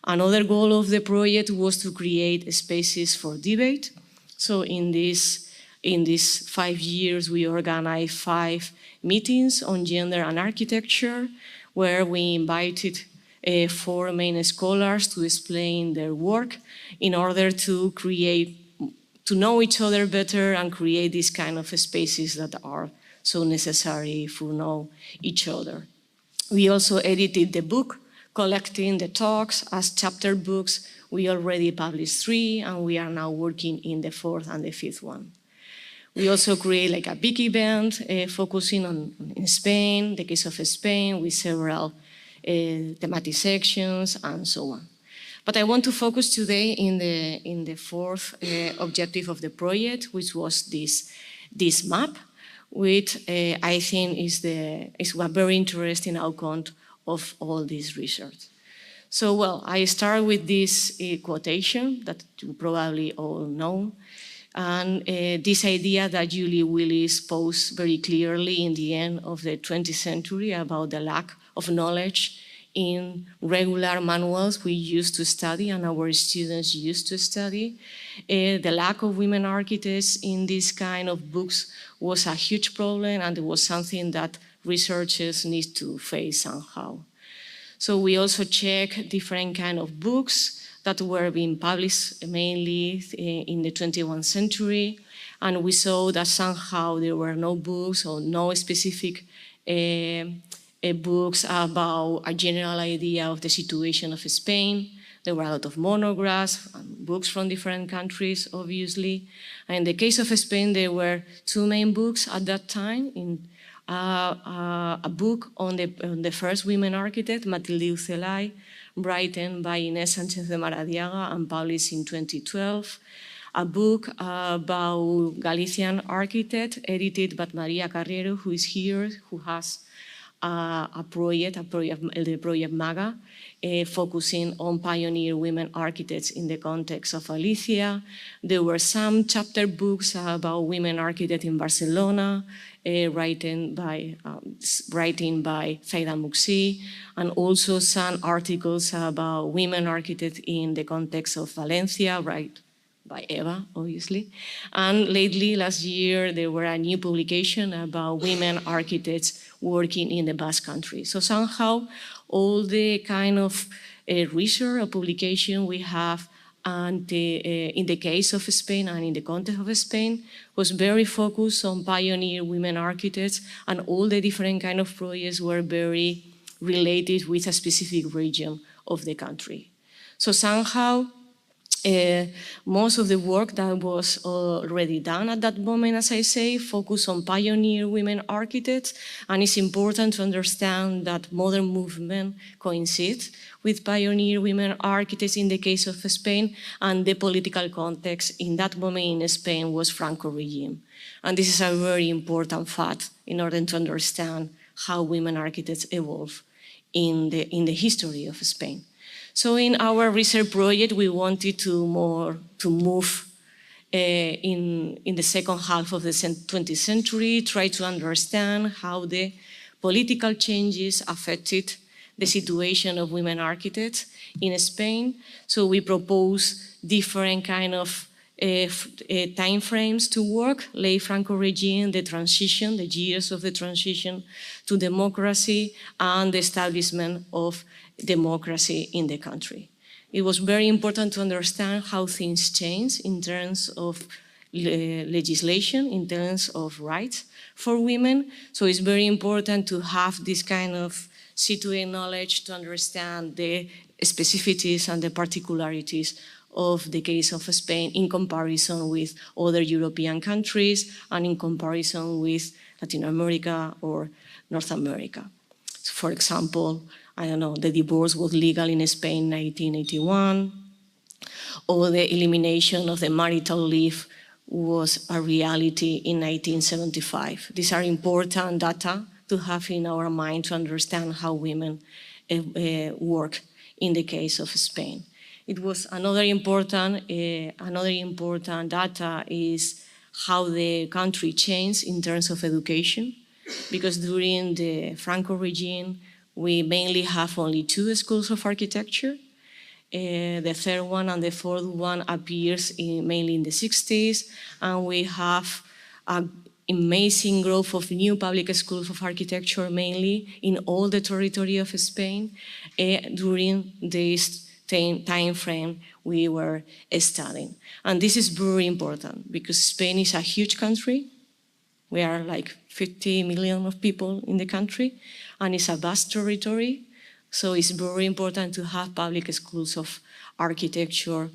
Another goal of the project was to create spaces for debate. So in this In these 5 years, we organized 5 meetings on gender and architecture, where we invited 4 main scholars to explain their work in order to know each other better and create these kind of spaces that are so necessary for know each other. We also edited the book, collecting the talks as chapter books. We already published 3, and we are now working in the 4th and the 5th one. We also create like a big event focusing on in Spain, the case of Spain, with several thematic sections and so on. But I want to focus today in the 4th objective of the project, which was this map, which I think is a very interesting outcome of all this research. So, well, I start with this quotation that you probably all know, and this idea that Julie Willis posed very clearly in the end of the 20th century about the lack of knowledge in regular manuals we used to study and our students used to study. The lack of women architects in this kind of books was a huge problem, and it was something that researchers need to face somehow. So we also check different kind of books that were being published mainly in the 21st century, and we saw that somehow there were no books or no specific books about a general idea of the situation of Spain. There were a lot of monographs and books from different countries, obviously. And in the case of Spain, there were 2 main books at that time. A book on the first women architect, Matilde Ucelay, written by Inés Sánchez de Maradiaga and published in 2012. A book about Galician architect, edited by Maria Carriero, who is here, who has the project MAGA, focusing on pioneer women architects in the context of Galicia. There were some chapter books about women architects in Barcelona, writing by Zaida Muxi, and also some articles about women architects in the context of Valencia, by Eva, obviously. And lately, last year, there were a new publication about women architects working in the Basque Country. So somehow, all the kind of research or publication we have and in the case of Spain and in the context of Spain was very focused on pioneer women architects, and all the different kind of projects were very related with a specific region of the country. So somehow, most of the work that was already done at that moment, as I say, focused on pioneer women architects, and it's important to understand that modern movement coincides with pioneer women architects in the case of Spain, and the political context in that moment in Spain was Franco regime. And this is a very important fact in order to understand how women architects evolve in the history of Spain. So in our research project, we wanted to move in the second half of the 20th century, try to understand how the political changes affected the situation of women architects in Spain. So we propose different kind of time frames to work: late Franco regime, the transition, the years of the transition to democracy, and the establishment of democracy in the country. It was very important to understand how things change in terms of legislation, in terms of rights for women. So it's very important to have this kind of situated knowledge to understand the specificities and the particularities of the case of Spain in comparison with other European countries and in comparison with Latin America or North America. So for example, I don't know, the divorce was legal in Spain in 1981, or the elimination of the marital leave was a reality in 1975. These are important data to have in our mind to understand how women work in the case of Spain. It was another important data is how the country changed in terms of education, because during the Franco regime, we mainly have only 2 schools of architecture. The third one and the fourth one appears mainly in the 60s, and we have an amazing growth of new public schools of architecture, mainly in all the territory of Spain, during this time frame we were studying. And this is very important because Spain is a huge country. We are like 50 million of people in the country, and it's a vast territory. So it's very important to have public schools of architecture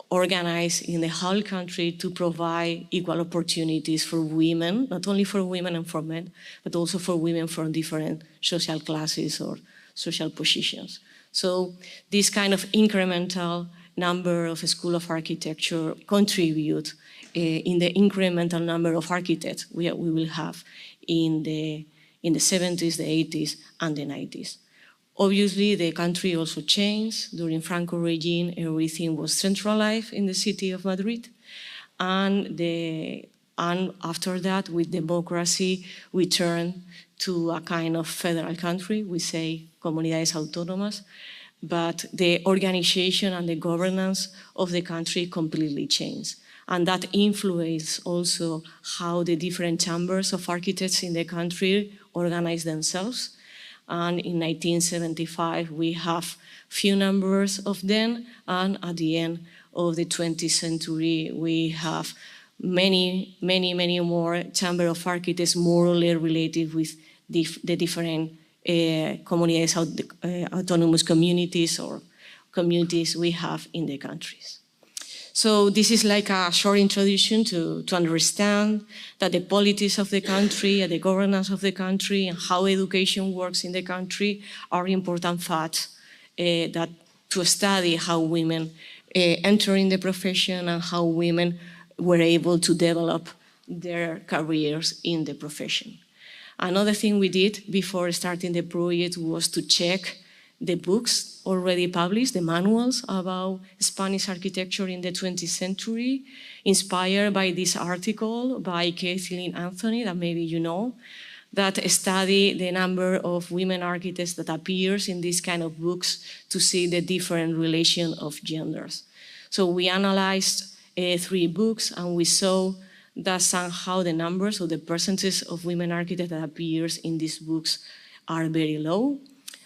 organized in the whole country to provide equal opportunities for women, not only for women and for men, but also for women from different social classes or social positions. So this kind of incremental number of schools of architecture contribute in the incremental number of architects we will have in the 70s, the 80s, and the 90s. Obviously, the country also changed. During Franco regime, everything was centralized in the city of Madrid. And after that, with democracy, we turned to a kind of federal country. We say comunidades autónomas. But the organization and the governance of the country completely changed. And that influenced also how the different chambers of architects in the country organize themselves. And in 1975, we have few numbers of them, and at the end of the 20th century, we have many more chamber of architects, more or less related with the different comunidades, autonomous communities or communities we have in the countries. So this is like a short introduction to understand that the politics of the country and the governance of the country and how education works in the country are important facts that to study how women enter in the profession and how women were able to develop their careers in the profession. Another thing we did before starting the project was to check the books already published, the manuals about Spanish architecture in the 20th century, inspired by this article by Kathleen Anthony, that maybe you know, that study the number of women architects that appears in these kind of books to see the different relation of genders. So we analyzed 3 books, and we saw that somehow the numbers or the percentages of women architects that appears in these books are very low.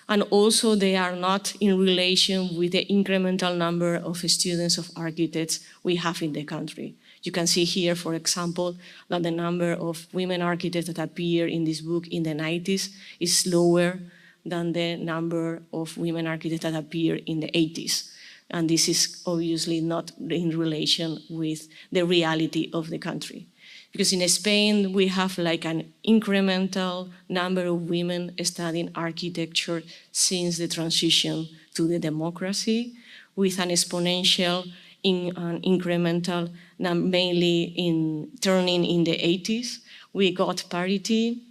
And also they are not in relation with the incremental number of students of architects we have in the country. You can see here, for example, that the number of women architects that appear in this book in the 90s is lower than the number of women architects that appear in the 80s. And this is obviously not in relation with the reality of the country. Because in Spain, we have like an incremental number of women studying architecture since the transition to the democracy, with an exponential incremental, mainly in turning in the 80s. We got parity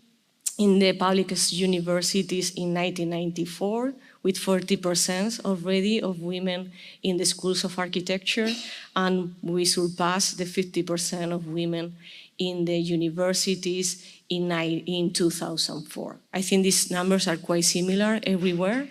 in the public universities in 1994, with 40% already of women in the schools of architecture, and we surpassed the 50% of women in the universities in 2004. I think these numbers are quite similar everywhere,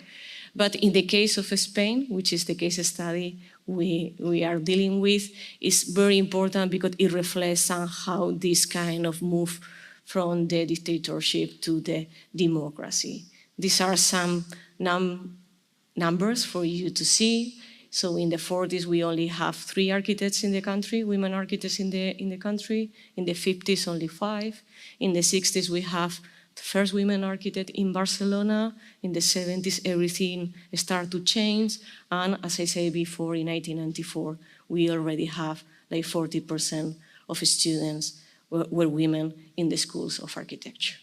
but in the case of Spain, which is the case study we are dealing with, is very important because it reflects somehow this kind of move from the dictatorship to the democracy. These are some numbers for you to see. So in the 40s, we only have 3 architects in the country, women architects in the country. In the 50s, only 5. In the 60s, we have the first women architect in Barcelona. In the 70s, everything started to change. And as I said before, in 1994, we already have like 40% of students were women in the schools of architecture.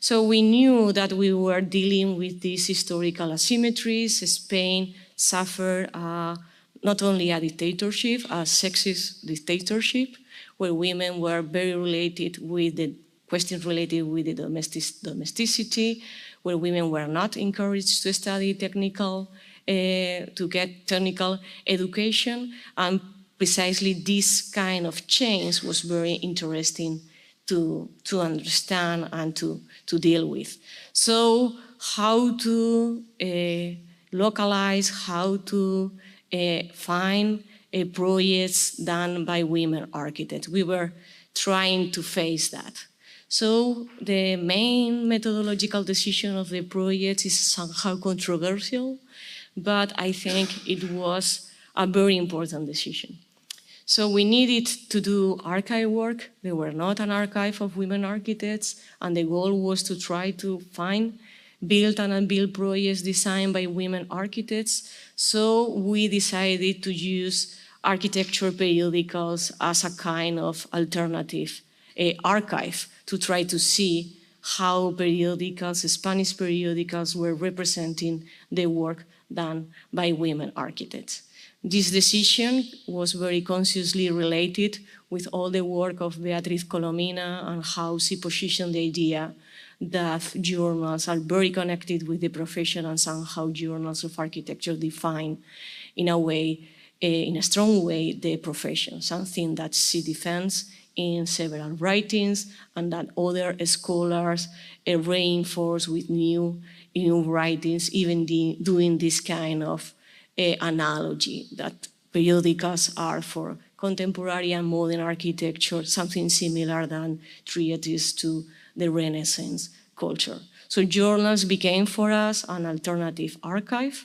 So we knew that we were dealing with these historical asymmetries. Spain suffered not only a dictatorship, a sexist dictatorship, where women were very related with the questions related with the domesticity, where women were not encouraged to study to get technical education, and precisely this kind of change was very interesting to understand and to deal with. So how to localize, how to find projects done by women architects. We were trying to face that. So the main methodological decision of the project is somehow controversial, but I think it was a very important decision. So we needed to do archive work. There were not an archive of women architects, and the goal was to try to find built and unbuilt projects designed by women architects. So we decided to use architecture periodicals as a kind of alternative archive to try to see how periodicals, Spanish periodicals, were representing the work done by women architects. This decision was very consciously related with all the work of Beatriz Colomina and how she positioned the idea that journals are very connected with the profession, and somehow journals of architecture define in a way, in a strong way, the profession, something that she defends in several writings and that other scholars reinforce with new writings, even doing this kind of analogy that periodicals are for contemporary and modern architecture, something similar than treatises to the Renaissance culture. So journals became for us an alternative archive,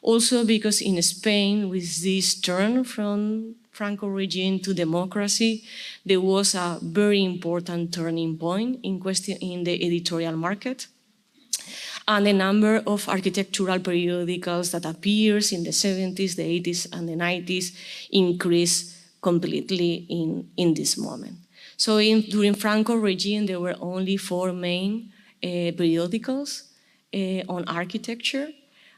also because in Spain, with this turn from Franco regime to democracy, there was a very important turning point in the editorial market. And the number of architectural periodicals that appears in the 70s, the 80s, and the 90s increased completely in this moment. So during Franco regime, there were only 4 main periodicals on architecture.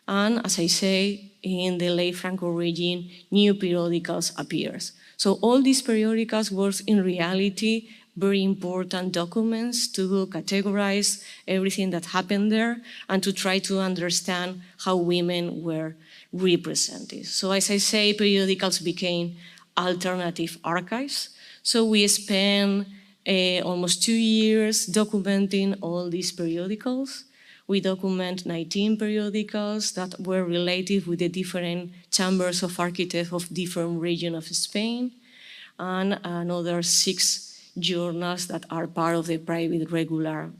And as I say, in the late Franco regime, new periodicals appears. So all these periodicals were in reality very important documents to categorize everything that happened there and to try to understand how women were represented. So as I say, periodicals became alternative archives. So we spent almost 2 years documenting all these periodicals. We document 19 periodicals that were related with the different chambers of architects of different regions of Spain, and another 6 journals that are part of the private regular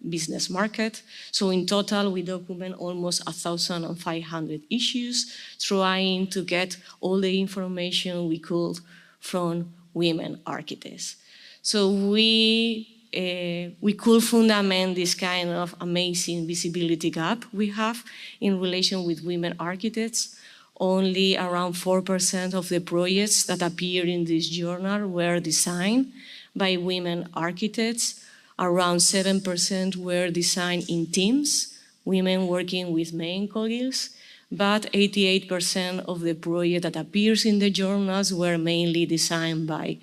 business market. So in total, we document almost 1,500 issues, trying to get all the information we could from women architects. So we could fundament this kind of amazing visibility gap we have in relation with women architects. Only around 4% of the projects that appear in this journal were designed by women architects. Around 7% were designed in teams, women working with men colleagues, but 88% of the projects that appears in the journals were mainly designed by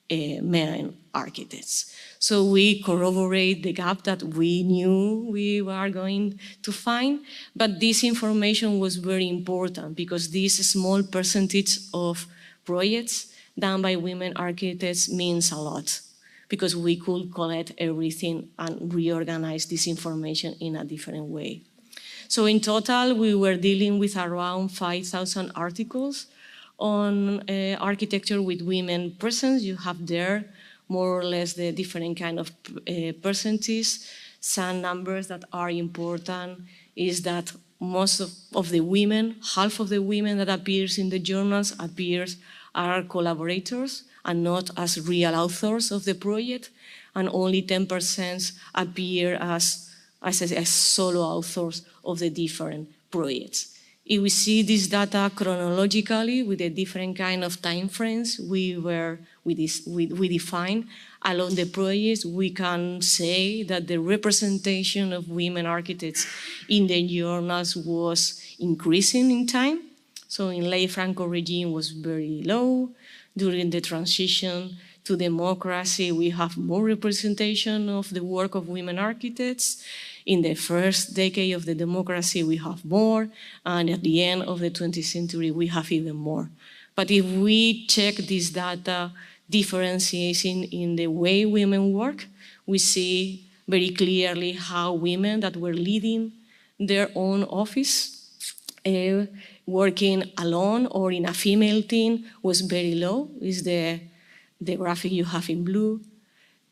men architects. So we corroborate the gap that we knew we were going to find, but this information was very important because this small percentage of projects done by women architects means a lot, because we could collect everything and reorganize this information in a different way. So in total, we were dealing with around 5,000 articles on architecture with women presence. You have there more or less the different kind of percentages. Some numbers that are important is that most of the women, half of the women that appears in the journals are collaborators and not as real authors of the project, and only 10% appear as solo authors of the different projects. If we see this data chronologically with the different kind of time frames we define along the projects, we can say that the representation of women architects in the journals was increasing in time. So in late Franco regime was very low. During the transition to democracy, we have more representation of the work of women architects. In the first decade of the democracy, we have more, and at the end of the 20th century, we have even more. But if we check this data differentiation in the way women work, we see very clearly how women that were leading their own office working alone or in a female team was very low, is the graphic you have in blue.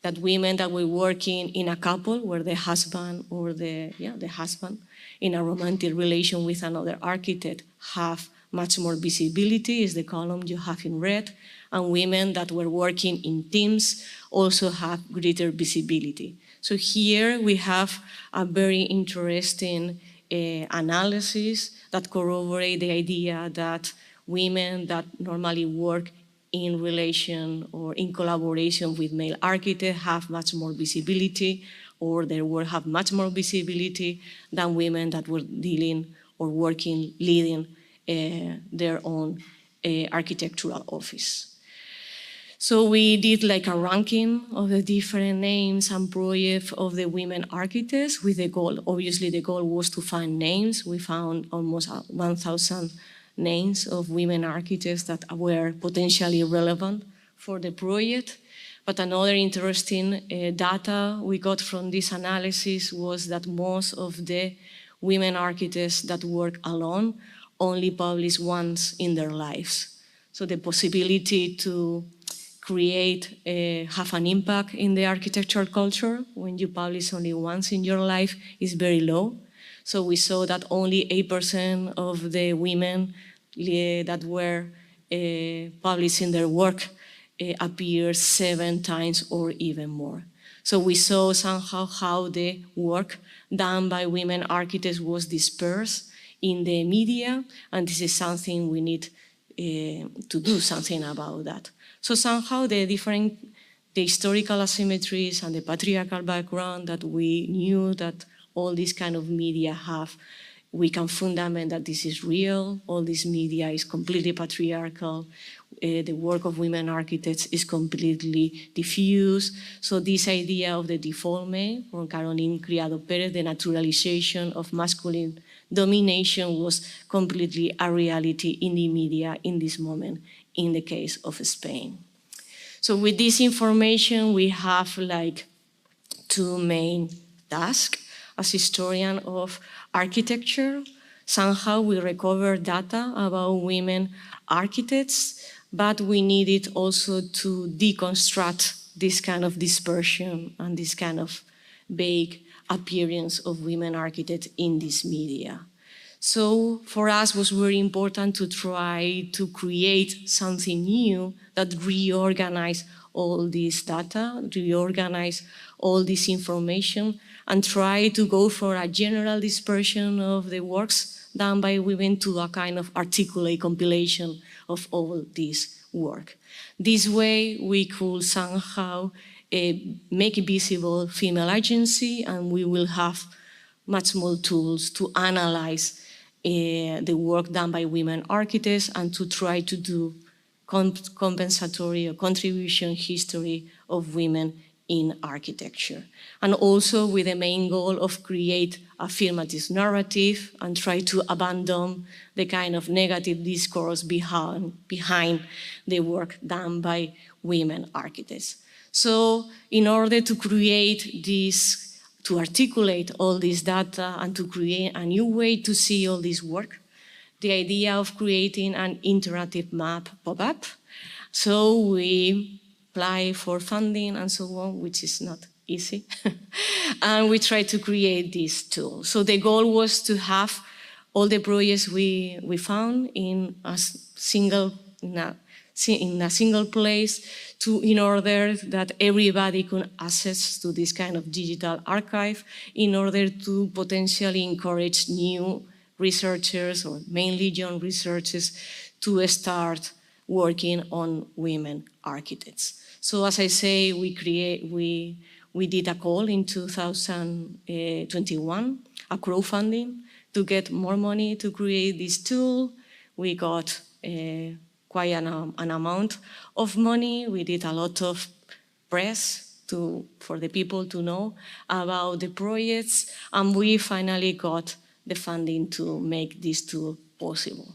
That women that were working in a couple where the husband or the husband in a romantic relation with another architect have much more visibility, is the column you have in red, and women that were working in teams also have greater visibility. So here we have a very interesting analysis that corroborate the idea that women that normally work in relation or in collaboration with male architects have much more visibility, or their work have much more visibility than women that were dealing or working, leading their own architectural office. So we did like a ranking of the different names and projects of the women architects with the goal. Obviously, the goal was to find names. We found almost 1,000 names of women architects that were potentially relevant for the project. But another interesting data we got from this analysis was that most of the women architects that work alone only publish once in their lives. So the possibility to create, have an impact in the architectural culture when you publish only once in your life is very low. So we saw that only 8% of the women that were publishing their work appeared 7 times or even more. So we saw somehow how the work done by women architects was dispersed in the media, and this is something we need to do something about that. So somehow the historical asymmetries and the patriarchal background that we knew that all these kind of media have, we can fundament that this is real. All this media is completely patriarchal. The work of women architects is completely diffuse. So this idea of the deforme from Caroline Criado Perez, the naturalization of masculine domination, was completely a reality in the media in this moment, in the case of Spain. So with this information, we have like 2 main tasks. As historian of architecture, somehow we recover data about women architects, but we needed also to deconstruct this kind of dispersion and this kind of vague appearance of women architects in this media. So for us it was very important to try to create something new that reorganize all this data, reorganize all this information, and try to go for a general dispersion of the works done by women to a kind of articulate compilation of all this work. This way we could somehow make visible female agency, and we will have much more tools to analyze the work done by women architects and to try to do compensatory or contribution history of women in architecture. And also with the main goal of create affirmative narrative and try to abandon the kind of negative discourse behind the work done by women architects. So in order to create this, to articulate all this data and to create a new way to see all this work, the idea of creating an interactive map pop up. So we apply for funding and so on, which is not easy. And we try to create this tool. So the goal was to have all the projects we found in a single place in order that everybody could access to this kind of digital archive in order to potentially encourage new researchers or mainly young researchers to start working on women architects. So as I say, we did a call in 2021, a crowdfunding to get more money to create this tool. We got quite an amount of money. We did a lot of press for the people to know about the projects, and we finally got the funding to make this tool possible.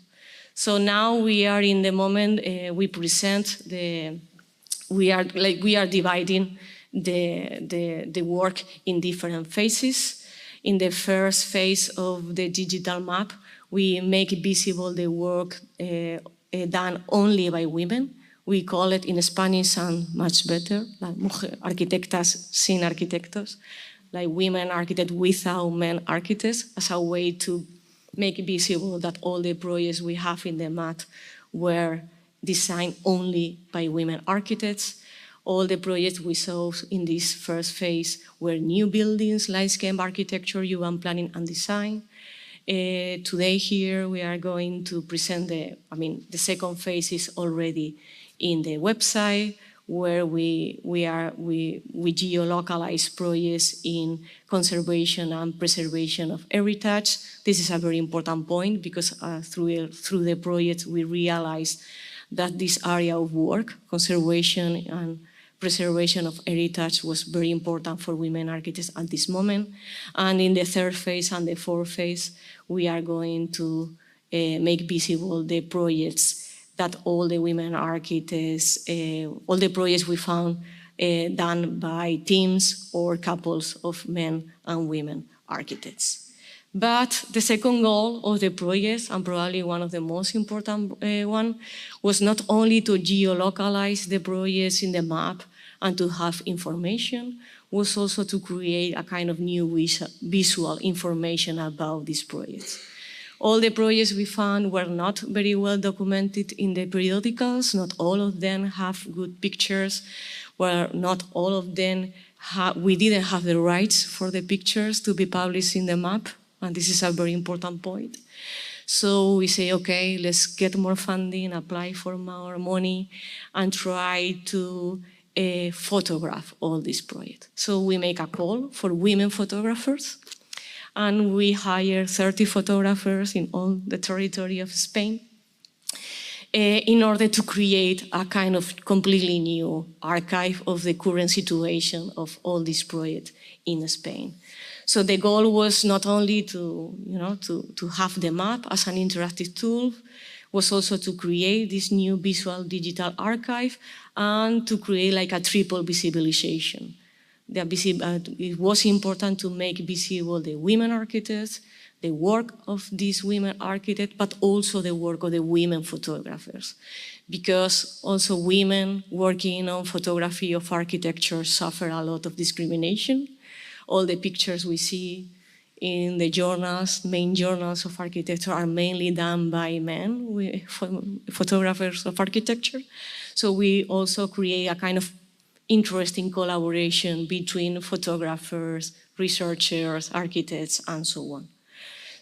So now we are in the moment we present we are dividing the work in different phases. In the first phase of the digital map, We make visible the work done only by women. We call it in Spanish and much better, like mujer arquitectas sin arquitectos, like women architects without men architects, as a way to make visible that all the projects we have in the MAT were designed only by women architects. All the projects we saw in this first phase were new buildings, landscape architecture, urban planning and design. Today here we are going to present the second phase is already in the website, where we geolocalize projects in conservation and preservation of heritage. This is a very important point because through the project we realized that this area of work, conservation and preservation of heritage, was very important for women architects at this moment. And in the third phase and the fourth phase, we are going to make visible the projects that all the women architects, all the projects we found done by teams or couples of men and women architects. But the second goal of the project, and probably one of the most important one, was not only to geolocalize the projects in the map and to have information, was also to create a kind of new visual information about these projects. All the projects we found were not very well documented in the periodicals. Not all of them have good pictures, where not all of them we didn't have the rights for the pictures to be published in the map, and this is a very important point. So we say, okay, let's get more funding, apply for more money, and try to photograph all these projects. So we make a call for women photographers, and we hire 30 photographers in all the territory of Spain in order to create a kind of completely new archive of the current situation of all these projects in Spain. So the goal was not only to have the map as an interactive tool, was also to create this new visual digital archive and to create like a triple visibilization. It was important to make visible the women architects, the work of these women architects, but also the work of the women photographers. Because also women working on photography of architecture suffer a lot of discrimination. All the pictures we see in the journals, main journals of architecture, are mainly done by men, photographers of architecture. So we also create a kind of interesting collaboration between photographers, researchers, architects, and so on.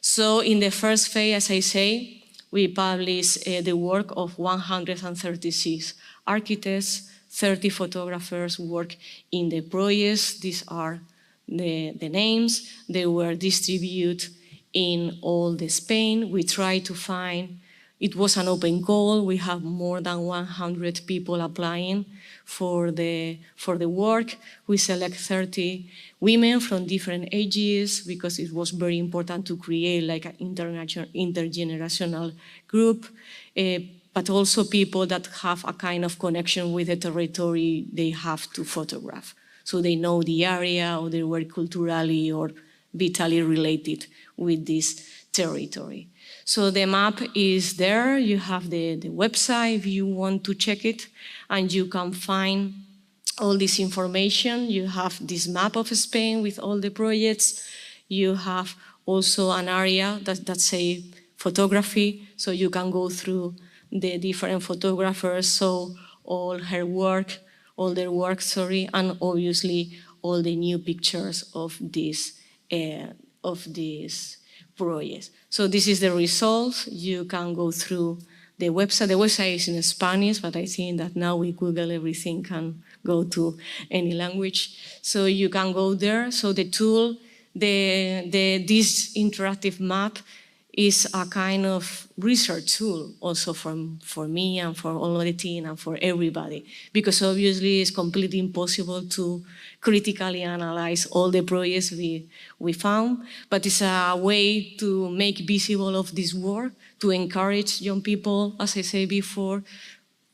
So in the first phase, as I say, we published the work of 136 architects, 30 photographers work in the projects. These are the names. They were distributed in all the Spain. We tried to find, it was an open call. We have more than 100 people applying for the work. We select 30 women from different ages because it was very important to create like an intergenerational group, but also people that have a kind of connection with the territory they have to photograph. So they know the area, or they were culturally or vitally related with this territory. So the map is there. You have the website if you want to check it, and you can find all this information. You have this map of Spain with all the projects. You have also an area that say photography, so you can go through the different photographers, so all their work, and obviously all the new pictures of these projects. So this is the results. You can go through the website. The website is in Spanish, but I think that now with Google everything can go to any language. So you can go there. So the tool, this interactive map is a kind of research tool also for me and for all the team and for everybody, because obviously it's completely impossible to critically analyze all the projects we found, but it's a way to make visible of this work, to encourage young people, as I said before,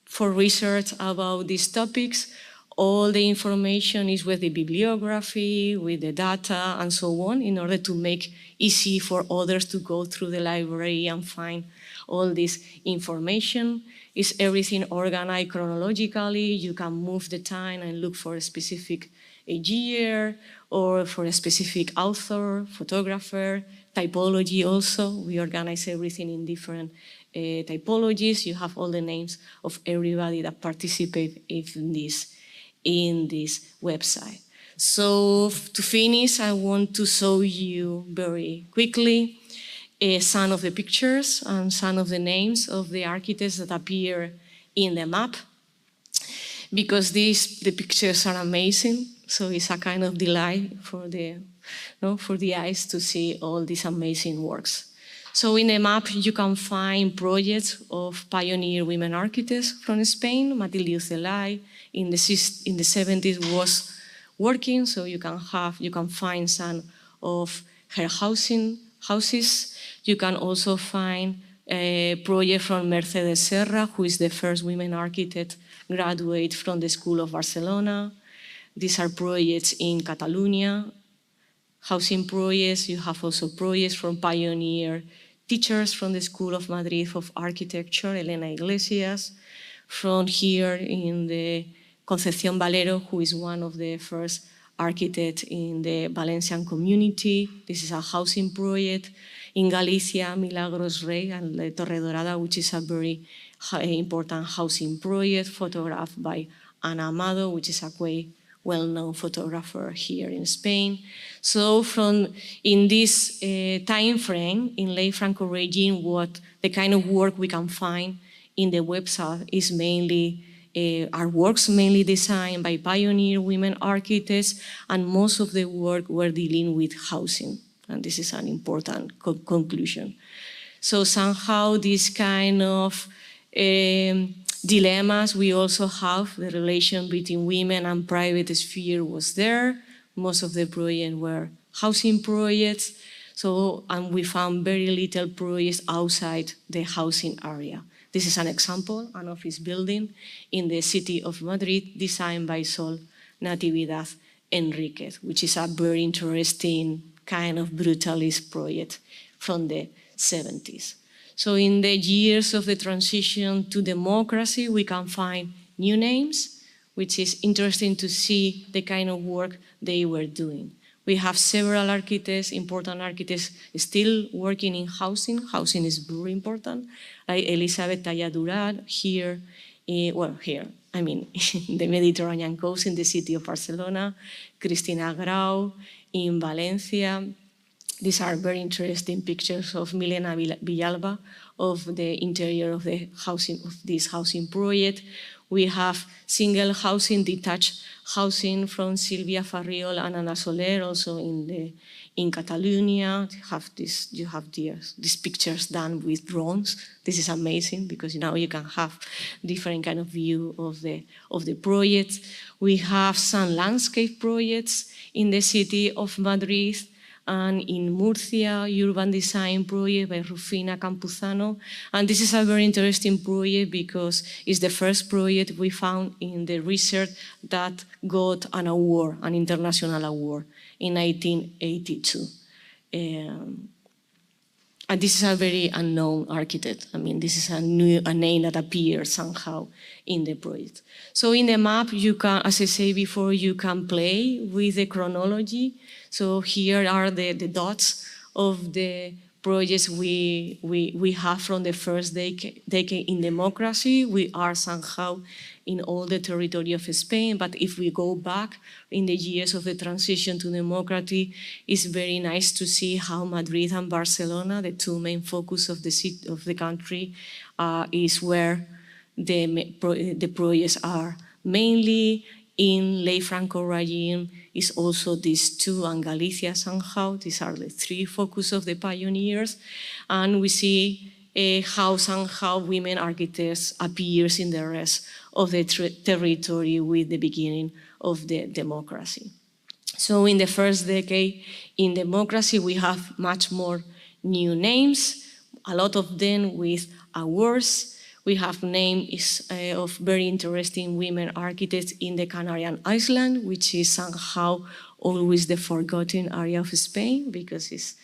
for research about these topics, All the information is with the bibliography, with the data, and so on, in order to make easy for others to go through the library and find all this information. Is everything organized chronologically? You can move the time and look for a specific year, or for a specific author, photographer, typology also. We organize everything in different typologies. You have all the names of everybody that participate in this website. So to finish, I want to show you very quickly some of the pictures and some of the names of the architects that appear in the map, because the pictures are amazing. So it's a kind of delight for the eyes to see all these amazing works. So in the map, you can find projects of pioneer women architects from Spain. Matilde Ucelay in the 70s was working, so you can find some of her houses. You can also find a project from Mercedes Serra, who is the first women architect graduate from the School of Barcelona. These are projects in Catalonia, housing projects. You have also projects from pioneer teachers from the School of Madrid of Architecture, Elena Iglesias, from here in the Concepción Valero, who is one of the first architects in the Valencian community. This is a housing project. In Galicia, Milagros Rey and La Torre Dorada, which is a very important housing project, photographed by Ana Amado, which is a quite well-known photographer here in Spain. So in this time frame, in late Franco regime, what the kind of work we can find in the website is mainly are works mainly designed by pioneer women architects, and most of the work were dealing with housing. And this is an important conclusion. So somehow this kind of dilemmas, we also have the relation between women and private sphere was there. Most of the projects were housing projects. And we found very little projects outside the housing area. This is an example, an office building in the city of Madrid, designed by Sol Natividad Enriquez, which is a very interesting kind of brutalist project from the 70s. So in the years of the transition to democracy, we can find new names, which is interesting to see the kind of work they were doing. We have several architects, important architects, still working in housing. Housing is very important, like Elizabeth Talladurat here, in the Mediterranean coast in the city of Barcelona, Cristina Grau in Valencia. These are very interesting pictures of Milena Villalba of the interior of the housing of this housing project. We have single housing, detached housing from Silvia Farriol and Anna Soler, also in Catalonia. You have these pictures done with drones. This is amazing because now you can have different kind of view of the project. We have some landscape projects in the city of Madrid, and in Murcia, urban design project by Rufina Campuzano. And this is a very interesting project because it's the first project we found in the research that got an award, an international award, in 1982. And this is a very unknown architect. I mean, this is a name that appears somehow in the project. So in the map, you can, as I said before, you can play with the chronology. So here are the dots of the projects we have from the first decade in democracy. We are somehow in all the territory of Spain, but if we go back in the years of the transition to democracy, it's very nice to see how Madrid and Barcelona, the two main focus of the country, is where the projects are. Mainly in late Franco regime is also these two, and Galicia somehow. These are the three focus of the pioneers, and we see how somehow women architects appears in the rest of the territory with the beginning of the democracy. So in the first decade in democracy, we have much more new names, a lot of them with awards. We have names of very interesting women architects in the Canarian Island, which is somehow always the forgotten area of Spain because it's,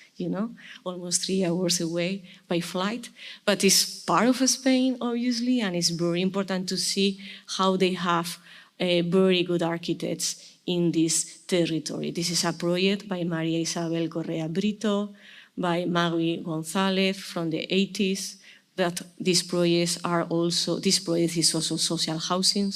almost 3 hours away by flight. But it's part of Spain, obviously, and it's very important to see how they have very good architects in this territory. This is a project by Maria Isabel Correa Brito, by Magui González from the 80s, that these projects this project is also social housing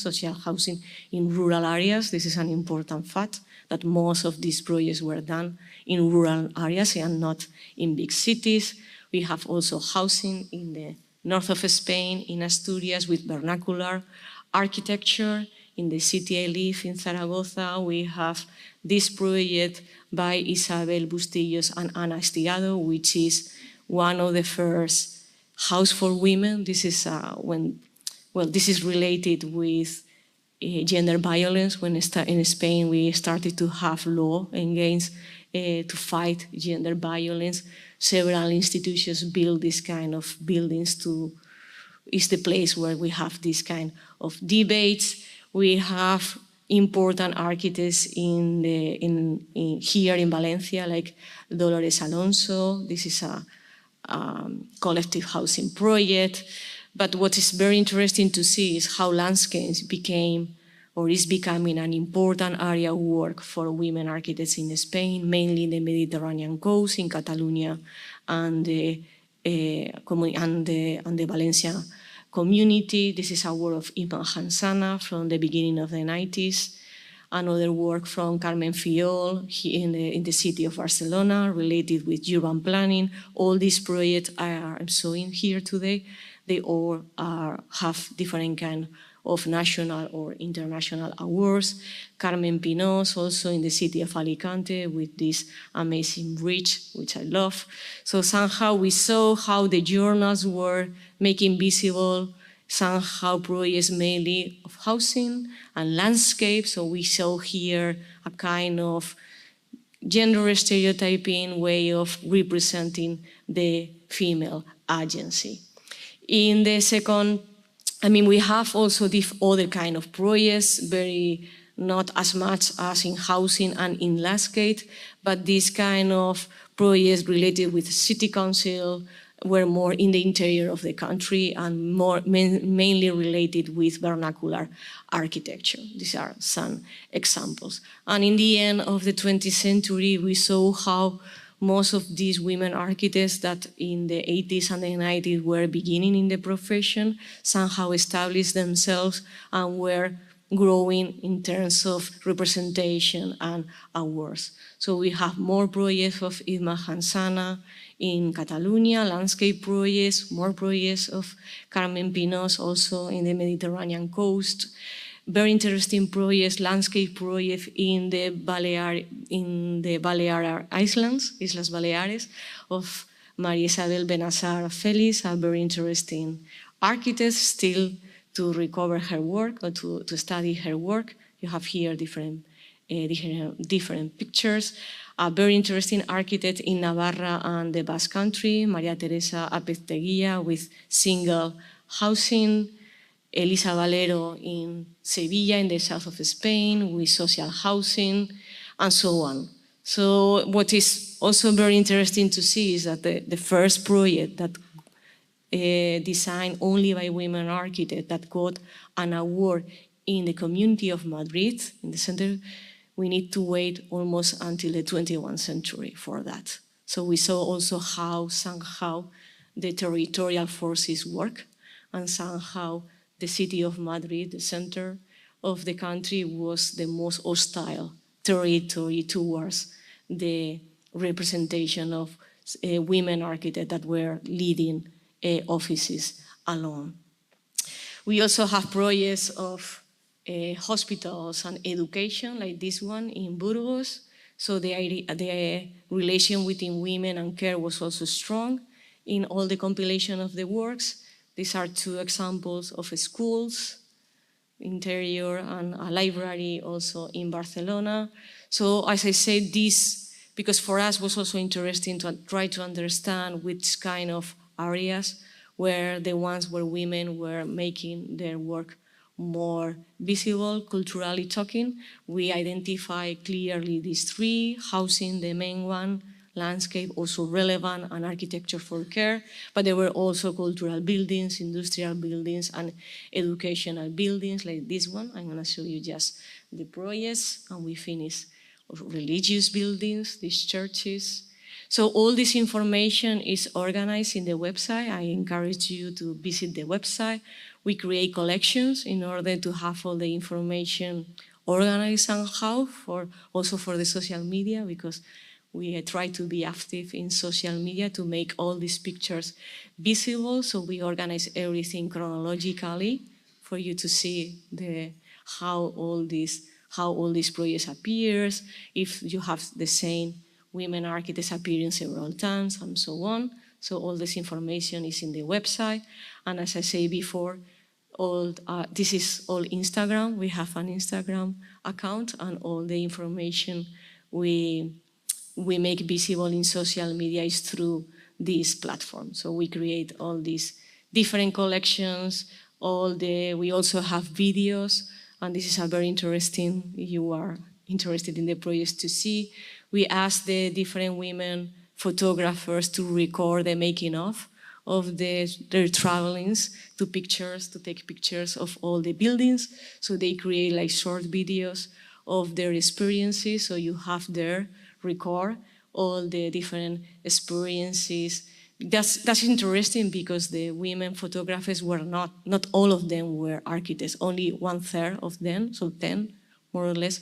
in rural areas. This is an important fact, that most of these projects were done in rural areas and not in big cities. We have also housing in the north of Spain, in Asturias, with vernacular architecture. In the city I live, in Zaragoza, we have this project by Isabel Bustillos and Ana Estigado, which is one of the first house for women. This is this is related with gender violence. When in Spain we started to have law against to fight gender violence, several institutions build this kind of buildings is the place where we have this kind of debates. We have important architects here in Valencia, like Dolores Alonso. This is a collective housing project. But what is very interesting to see is how landscapes is becoming an important area of work for women architects in Spain, mainly in the Mediterranean coast, in Catalonia and the Valencia community. This is a work of Ima Hansana from the beginning of the 90s. Another work from Carmen Fiol in the city of Barcelona, related with urban planning. All these projects I'm showing here today, they all have different kind of national or international awards. Carmen Pinos, also in the city of Alicante, with this amazing bridge, which I love. So somehow we saw how the journals were making visible somehow projects mainly of housing and landscape. So we saw here a kind of gender stereotyping way of representing the female agency. In the second, we have also the other kind of projects, very not as much as in housing and in landscape, but this kind of projects related with city council were more in the interior of the country and mainly related with vernacular architecture. These are some examples. And in the end of the 20th century, we saw how most of these women architects that in the 80s and the 90s were beginning in the profession somehow established themselves and were growing in terms of representation and awards. So we have more projects of Ima Hansana in Catalonia, landscape projects, more projects of Carmen Pinos also in the Mediterranean coast. Very interesting projects, landscape projects in the Balear Islands, Islas Baleares, of Maria Isabel Benassar Félix, a very interesting architect, still to recover her work or to study her work. You have here different pictures. A very interesting architect in Navarra and the Basque Country, Maria Teresa Apezteguía, with single housing. Elisa Valero in Sevilla, in the south of Spain, with social housing, and so on. So what is also very interesting to see is that the first project that designed only by women architects that got an award in the community of Madrid, in the center, we need to wait almost until the 21st century for that. So we saw also how somehow the territorial forces work, and somehow the city of Madrid, the center of the country, was the most hostile territory towards the representation of women architects that were leading offices alone. We also have projects of hospitals and education, like this one in Burgos. So the relation between women and care was also strong in all the compilation of the works. These are two examples of schools, interior, and a library also in Barcelona. So as I said, this, because for us was also interesting to try to understand which kind of areas were the ones where women were making their work more visible, culturally talking. We identify clearly these three: housing, the main one, landscape, also relevant, and architecture for care. But there were also cultural buildings, industrial buildings, and educational buildings like this one. I'm going to show you just the projects, and we finish religious buildings, these churches. So all this information is organized in the website. I encourage you to visit the website. We create collections in order to have all the information organized somehow, also for the social media, because we try to be active in social media to make all these pictures visible. So we organize everything chronologically for you to see how all these projects appears, if you have the same women architects appearing several times, and so on. So all this information is in the website. And as I said before, this is all Instagram. We have an Instagram account, and all the information we make visible in social media is through this platform. So we create all these different collections. We also have videos, and this is a very interesting, if you are interested in the projects, to see. We ask the different women photographers to record the making of their travelings, to take pictures of all the buildings. So they create like short videos of their experiences. So you have there record all the different experiences. That's interesting because the women photographers were not all of them were architects. Only 1/3 of them, so 10 more or less,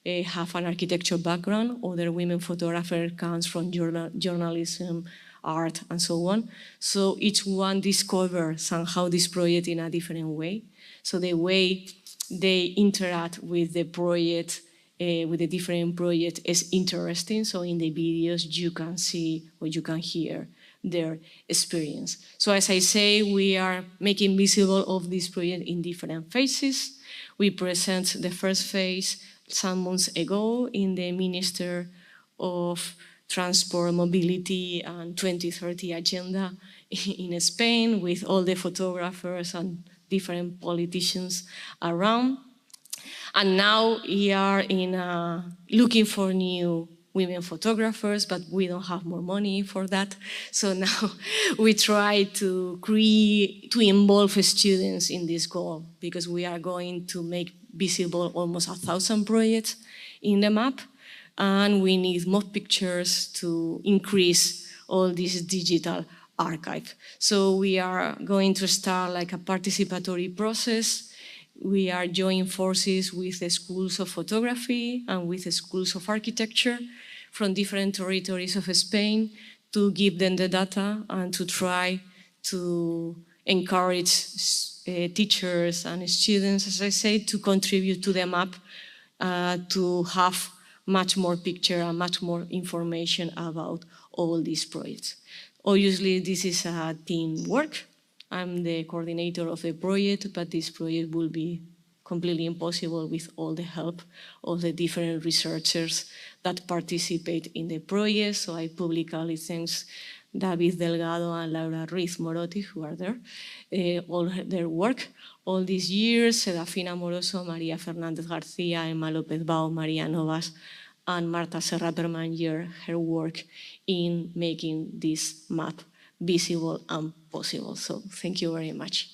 have an architecture background. Other women photographer comes from journalism, art, and so on. So each one discovers somehow this project in a different way. So the way they interact with the project, with the different projects, is interesting. So in the videos, you can see or you can hear their experience. So as I say, we are making visible of this project in different phases. We present the first phase some months ago in the Minister of Transport, Mobility and 2030 agenda in Spain, with all the photographers and different politicians around. And now we are looking for new women photographers, but we don't have more money for that. So now we try to involve students in this goal, because we are going to make visible almost 1,000 projects in the map, and we need more pictures to increase all this digital archive. So we are going to start like a participatory process. We are joining forces with the schools of photography and with the schools of architecture from different territories of Spain to give them the data and to try to encourage teachers and students, as I say, to contribute to the map, to have much more picture and much more information about all these projects. Obviously, this is a team work. I'm the coordinator of the project, but this project will be completely impossible with all the help of the different researchers that participate in the project. So I publicly thank David Delgado and Laura Ruiz Morotti, who are there, all their work all these years, Serafina Moroso, Maria Fernandez Garcia, Emma López Bao, Maria Novas, and Marta Serra Permanger, her work in making this map visible and possible. So thank you very much.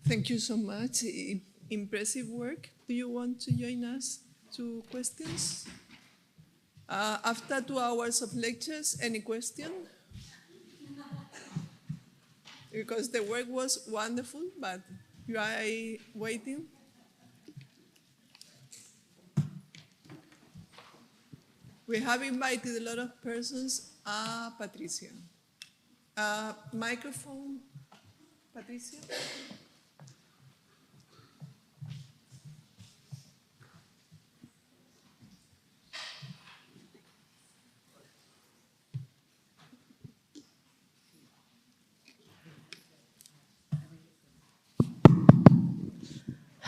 Thank you so much. Impressive work. Do you want to join us to questions? After 2 hours of lectures, any question? Because the work was wonderful, but you are waiting. We have invited a lot of persons. Patricia. Microphone, Patricia.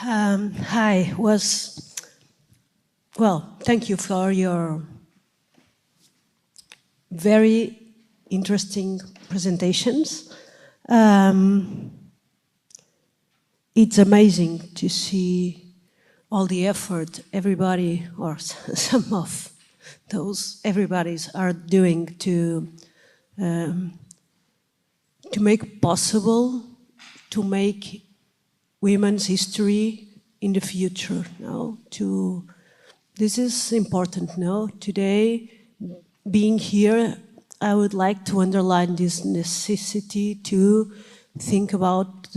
Hi, well, thank you for your very interesting presentations. It's amazing to see all the effort everybody, or some of those everybody's are doing to make possible, to make women's history in the future. No, this is important. No, today, being here, I would like to underline this necessity to think about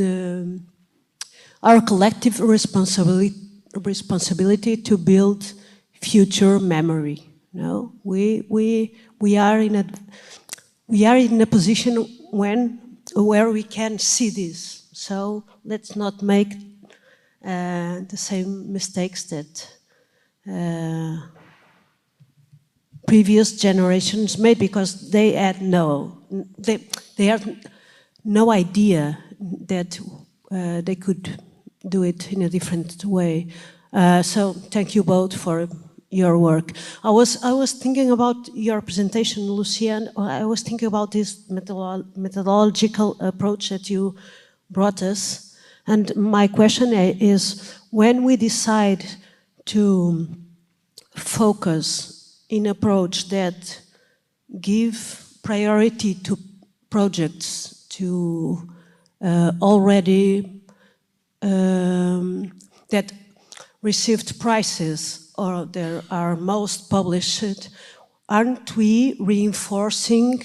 our collective responsibility to build future memory. No, we are in a position where we can see this. So let's not make the same mistakes that previous generations made, because they had no idea that they could do it in a different way. So thank you both for your work. I was thinking about your presentation, Lucienne. I was thinking about this methodological approach that you brought us. And my question is, when we decide to focus in approach that give priority to projects to already that received prizes or there are most published, aren't we reinforcing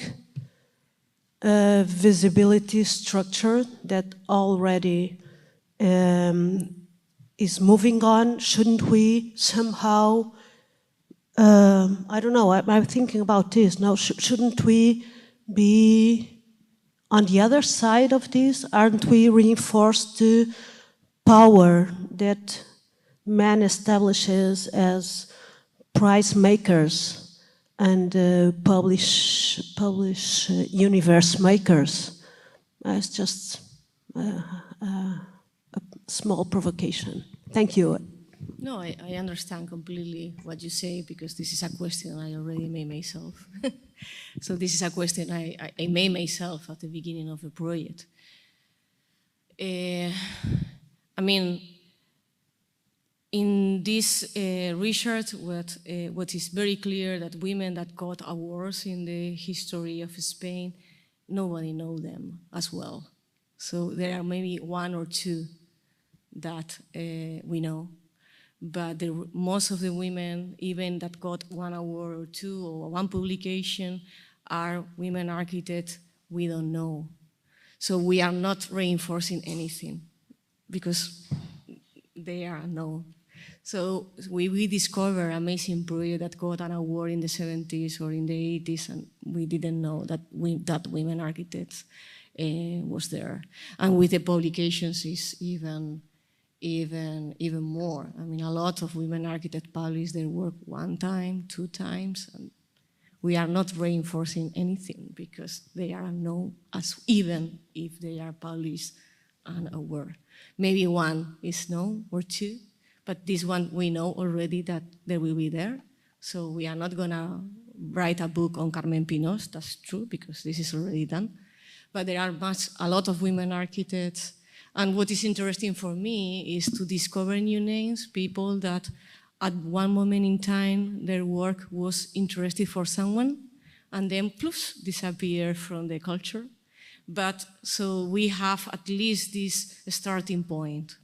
a visibility structure that already is moving on? Shouldn't we somehow, I don't know, I'm thinking about this now, shouldn't we be on the other side of this? Aren't we reinforced the power that man establishes as prize makers and publish universe makers? It's just a small provocation. Thank you. No, I understand completely what you say, because this is a question I already made myself. So this is a question I made myself at the beginning of the project. I mean, in this research, what is very clear that women that got awards in the history of Spain, nobody knows them as well. So there are maybe one or two that we know. But most of the women, even that got one award or two or one publication, are women architects we don't know. So we are not reinforcing anything because they are unknown. So we discover amazing project that got an award in the 70s or in the 80s, and we didn't know that that women architects was there. And with the publications is even more. I mean, a lot of women architects publish their work one time, two times, and we are not reinforcing anything because they are unknown, as even if they are published an award. Maybe one is known or two, but this one we know already that they will be there. So we are not gonna write a book on Carmen Pinos, that's true, because this is already done. But there are a lot of women architects. And what is interesting for me is to discover new names, people that at one moment in time their work was interesting for someone, and then poof, disappear from the culture. But so we have at least this starting point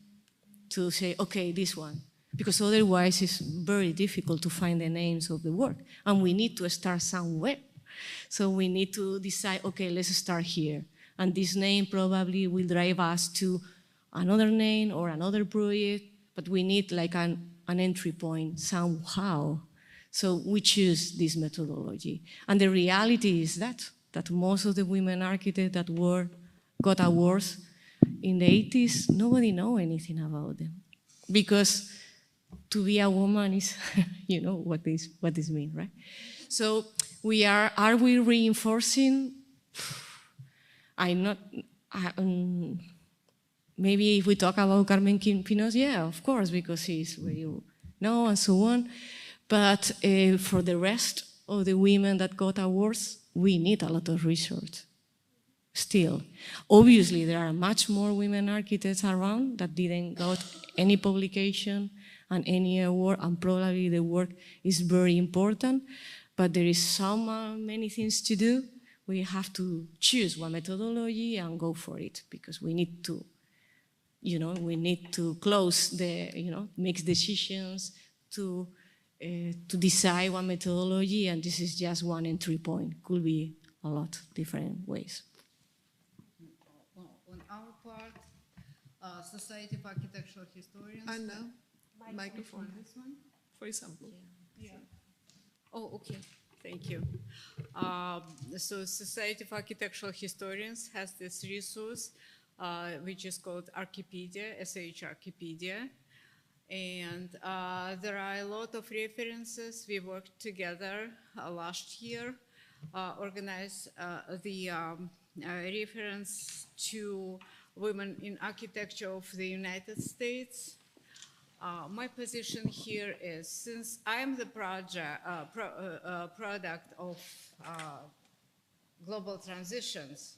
to say, okay, this one, because otherwise it's very difficult to find the names of the work, and we need to start somewhere. So we need to decide, okay, let's start here. And this name probably will drive us to another name or another project, but we need like an entry point somehow. So we choose this methodology. And the reality is that most of the women architects that got awards in the 80s, nobody know anything about them. Because to be a woman is, you know, what this means, right? So are we reinforcing? maybe if we talk about Carmen Pinos, yeah, of course, because he's very known and so on. But for the rest of the women that got awards, we need a lot of research. Still, obviously, there are much more women architects around that didn't got any publication and any award, and probably the work is very important, but there is so many things to do. We have to choose one methodology and go for it, because we need to, we need to close the, make decisions to decide one methodology, and this is just one entry point. Could be a lot different ways. On our part, Society of Architectural Historians. Anna, microphone. This one? For example. Yeah. Oh, okay. Thank you. So Society of Architectural Historians has this resource, which is called Archipedia, SH Archipedia. And there are a lot of references. We worked together last year, organized the reference to women in architecture of the United States. My position here is, since I am the product of global transitions,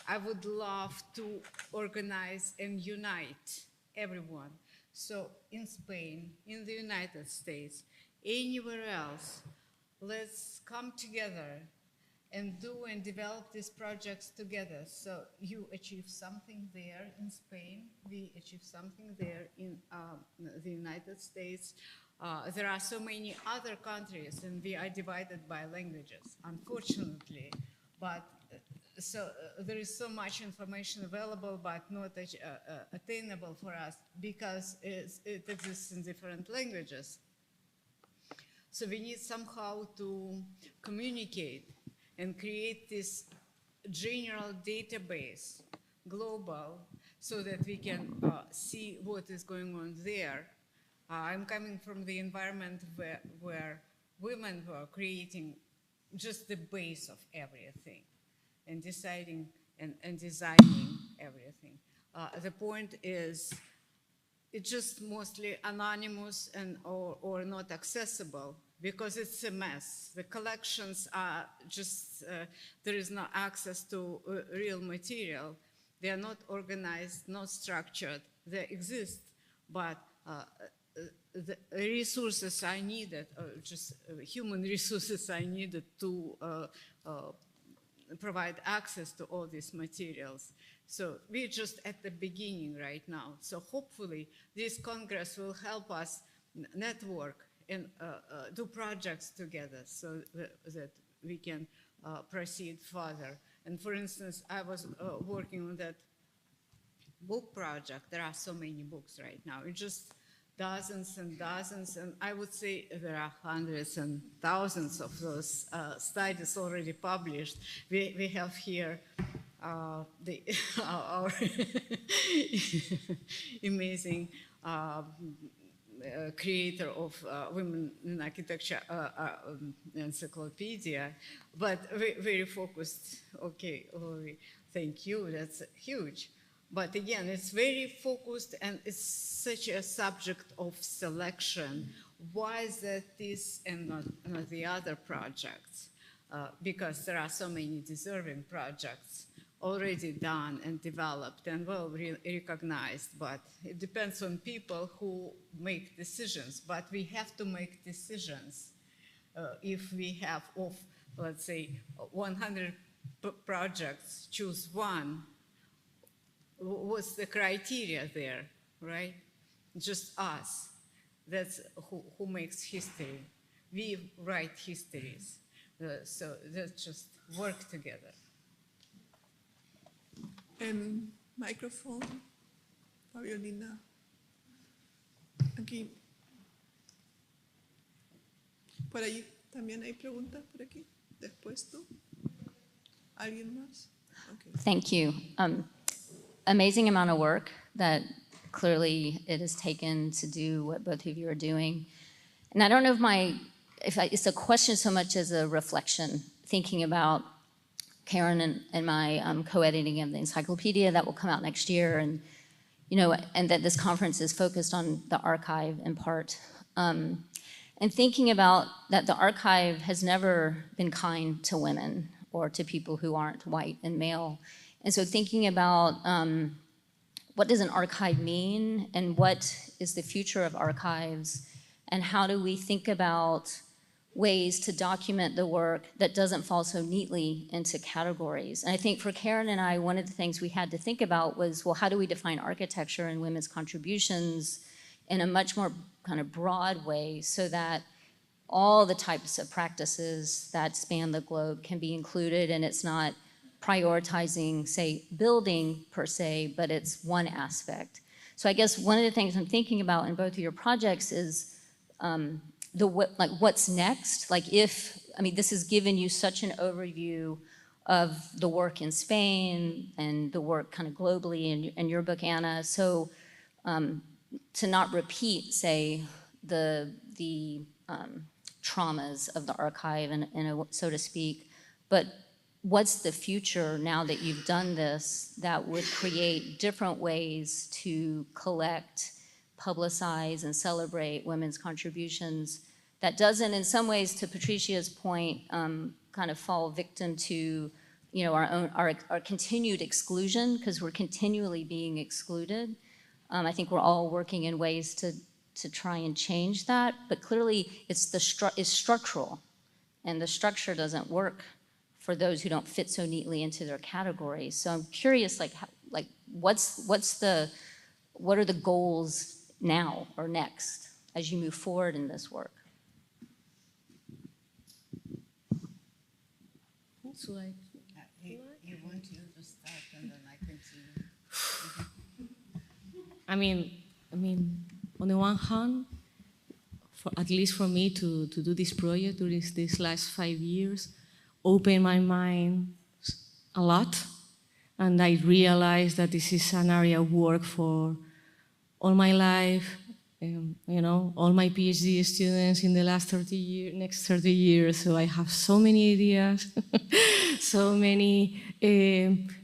I would love to organize and unite everyone. So in Spain, in the United States, anywhere else, let's come together and do and develop these projects together. So you achieve something there in Spain, we achieve something there in the United States. There are so many other countries, and we are divided by languages, unfortunately. But so there is so much information available, but not attainable for us because it exists in different languages. So we need somehow to communicate and create this general database, global, so that we can see what is going on there. I'm coming from the environment where women were creating just the base of everything and deciding and designing everything. The point is, it's just mostly anonymous and or not accessible, because it's a mess. The collections are just, there is no access to real material. They are not organized, not structured. They exist, but the resources are needed, just human resources are needed to provide access to all these materials. So we're just at the beginning right now. So hopefully this Congress will help us network and do projects together so that we can proceed further. And for instance, I was working on that book project. There are so many books right now. It's just dozens and dozens, and I would say there are hundreds and thousands of those studies already published. We have here our amazing creator of Women in Architecture encyclopedia, but very focused. Okay, Lori, thank you, that's huge. But again, it's very focused, and it's such a subject of selection. Why is that this and not the other projects? Because there are so many deserving projects already done and developed and well recognized, but it depends on people who make decisions. But we have to make decisions. If we have, let's say, 100 projects, choose one, what's the criteria there, right? Just us. That's who makes history. We write histories. So let's just work together. Microphone, Fabiolina. Aquí. Por ahí también hay preguntas por aquí. Después tú. ¿Alguien más? Okay. Thank you. Amazing amount of work that clearly it has taken to do what both of you are doing. And I don't know if it's a question so much as a reflection, thinking about Karen and my co-editing of the encyclopedia that will come out next year, and and that this conference is focused on the archive in part. And thinking about that the archive has never been kind to women or to people who aren't white and male. And so thinking about what does an archive mean, and what is the future of archives, and how do we think about ways to document the work that doesn't fall so neatly into categories. And I think for Karen and I, one of the things we had to think about was, well, how do we define architecture and women's contributions in a much more kind of broad way, so that all the types of practices that span the globe can be included, and it's not prioritizing, say, building per se, but it's one aspect. So I guess one of the things I'm thinking about in both of your projects is what's next? This has given you such an overview of the work in Spain and the work kind of globally in your book, Anna. So to not repeat, say, the traumas of the archive, so to speak, but what's the future now that you've done this that would create different ways to collect, publicize, and celebrate women's contributions that doesn't, in some ways, to Patricia's point, kind of fall victim to our continued exclusion, because we're continually being excluded. I think we're all working in ways to try and change that, but clearly it's structural, and the structure doesn't work for those who don't fit so neatly into their categories. So I'm curious, what are the goals now or next as you move forward in this work? You want you to start, and then I continue. I mean, on the one hand, at least for me to do this project during these last 5 years, opened my mind a lot, and I realized that this is an area of work for all my life, all my PhD students in the next 30 years. So I have so many ideas, so many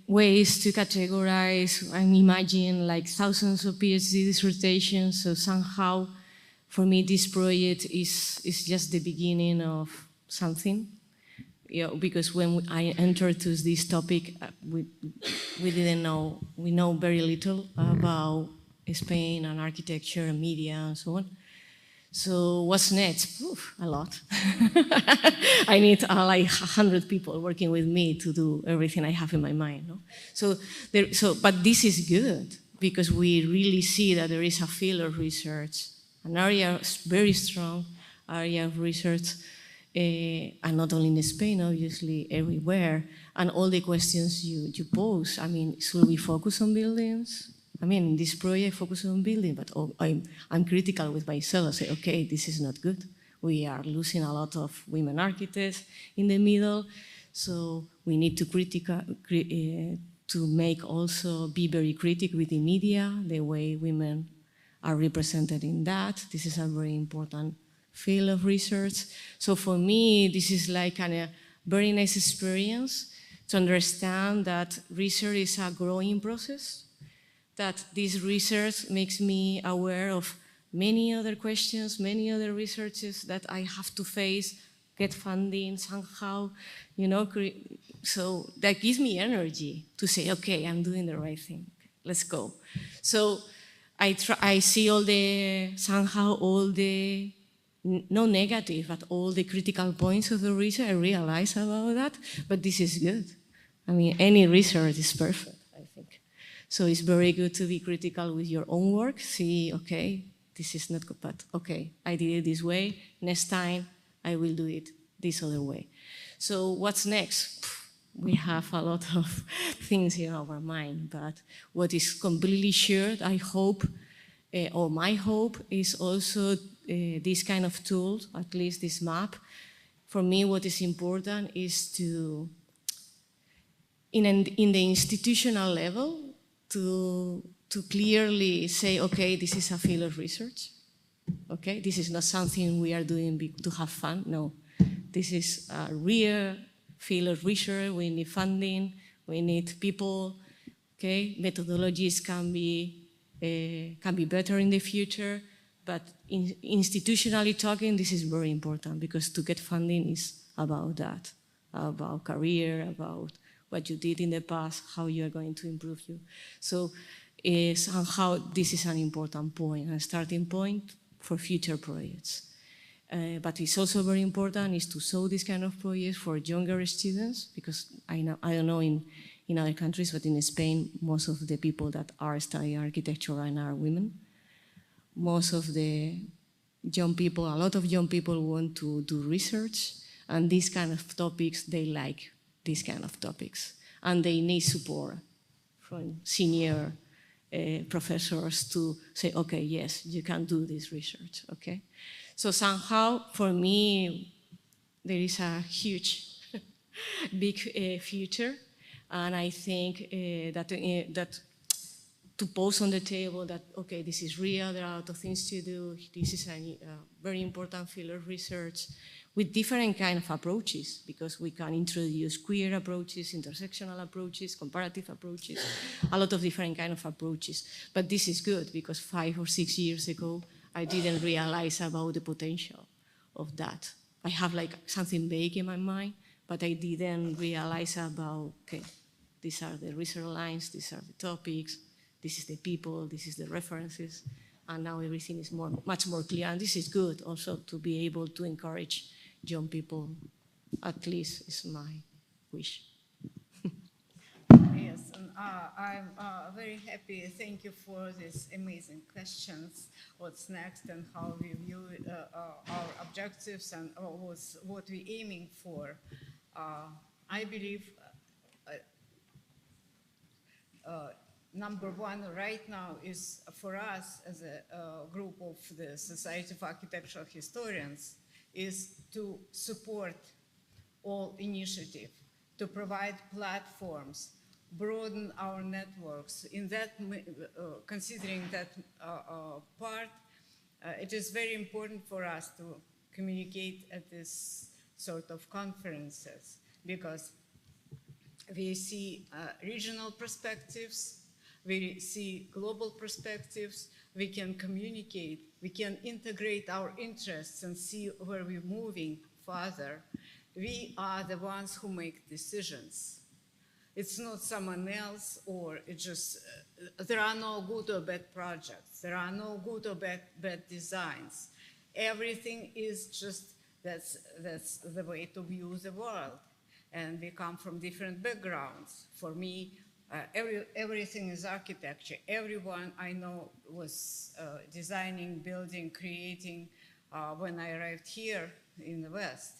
ways to categorize and imagine like thousands of PhD dissertations. So somehow, for me, this project is just the beginning of something. Because when I entered to this topic, we didn't know, we know very little about Spain and architecture and media and so on. So what's next? Oof, a lot. I need like 100 people working with me to do everything I have in my mind. No? But this is good, because we really see that there is a field of research, an area, very strong area of research, and not only in Spain, obviously, everywhere. And all the questions you pose, should we focus on buildings? This project focuses on building, but I'm critical with myself. I say, okay, this is not good. We are losing a lot of women architects in the middle, so we need to be very critical with the media, the way women are represented in that. This is a very important field of research. So for me, this is like a very nice experience to understand that research is a growing process, that this research makes me aware of many other questions, many other researches that I have to face, get funding somehow, so that gives me energy to say, okay, I'm doing the right thing, let's go. So I see all the no negative, but all the critical points of the research. I realize about that, but this is good. Any research is perfect, I think. So it's very good to be critical with your own work. See, okay, this is not good, but okay, I did it this way. Next time, I will do it this other way. So what's next? We have a lot of things in our mind, but what is completely sure, I hope, or my hope, is also this kind of tool, at least this map. For me, what is important is to, in the institutional level, to clearly say, okay, this is a field of research. Okay, this is not something we are doing to have fun. No, this is a real field of research. We need funding. We need people. Okay, methodologies can be can be better in the future. But institutionally talking, this is very important because to get funding is about that, about career, about what you did in the past, how you are going to improve you. So somehow this is an important point, a starting point for future projects. But it's also very important is to show this kind of projects for younger students, because I don't know in other countries, but in Spain, most of the people that are studying architecture right now are women. Most of the young people, a lot of young people want to do research, and these kind of topics, they like these kind of topics, and they need support from senior professors to say, okay, yes, you can do this research, okay? So somehow, for me, there is a huge, big future, and I think that to pose on the table that, okay, this is real, there are a lot of things to do, this is a very important field of research with different kind of approaches, because we can introduce queer approaches, intersectional approaches, comparative approaches, a lot of different kind of approaches. But this is good, because 5 or 6 years ago, I didn't realize about the potential of that. I have like something vague in my mind, but I didn't realize about, okay, these are the research lines, these are the topics, this is the people, this is the references, and now everything is much more clear. And this is good also to be able to encourage young people, at least is my wish. Yes, and I'm very happy. Thank you for these amazing questions. What's next and how we view our objectives and what we're aiming for. I believe number one right now is for us as a group of the Society of Architectural Historians is to support all initiative, to provide platforms, broaden our networks. In that, considering that part, it is very important for us to communicate at this sort of conferences, because we see regional perspectives, we see global perspectives, we can communicate, we can integrate our interests and see where we're moving further. We are the ones who make decisions. It's not someone else, or it's just, there are no good or bad projects. There are no good or bad designs. Everything is just, that's the way to view the world. And we come from different backgrounds. For me, everything is architecture. Everyone I know was designing, building, creating. When I arrived here in the West,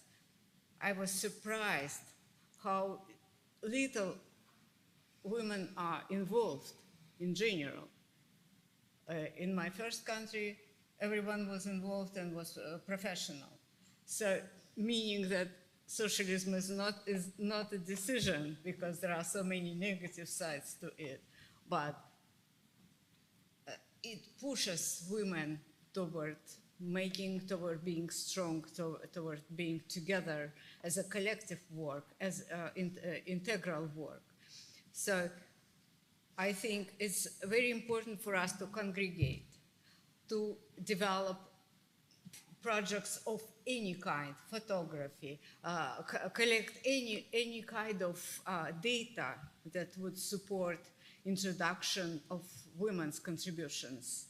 I was surprised how little women are involved in general. In my first country, everyone was involved and was professional. So, meaning that socialism is not a decision, because there are so many negative sides to it, but it pushes women toward being strong, toward being together as a collective work, as integral work. So I think it's very important for us to congregate, to develop projects of any kind, photography, collect any kind of data that would support introduction of women's contributions.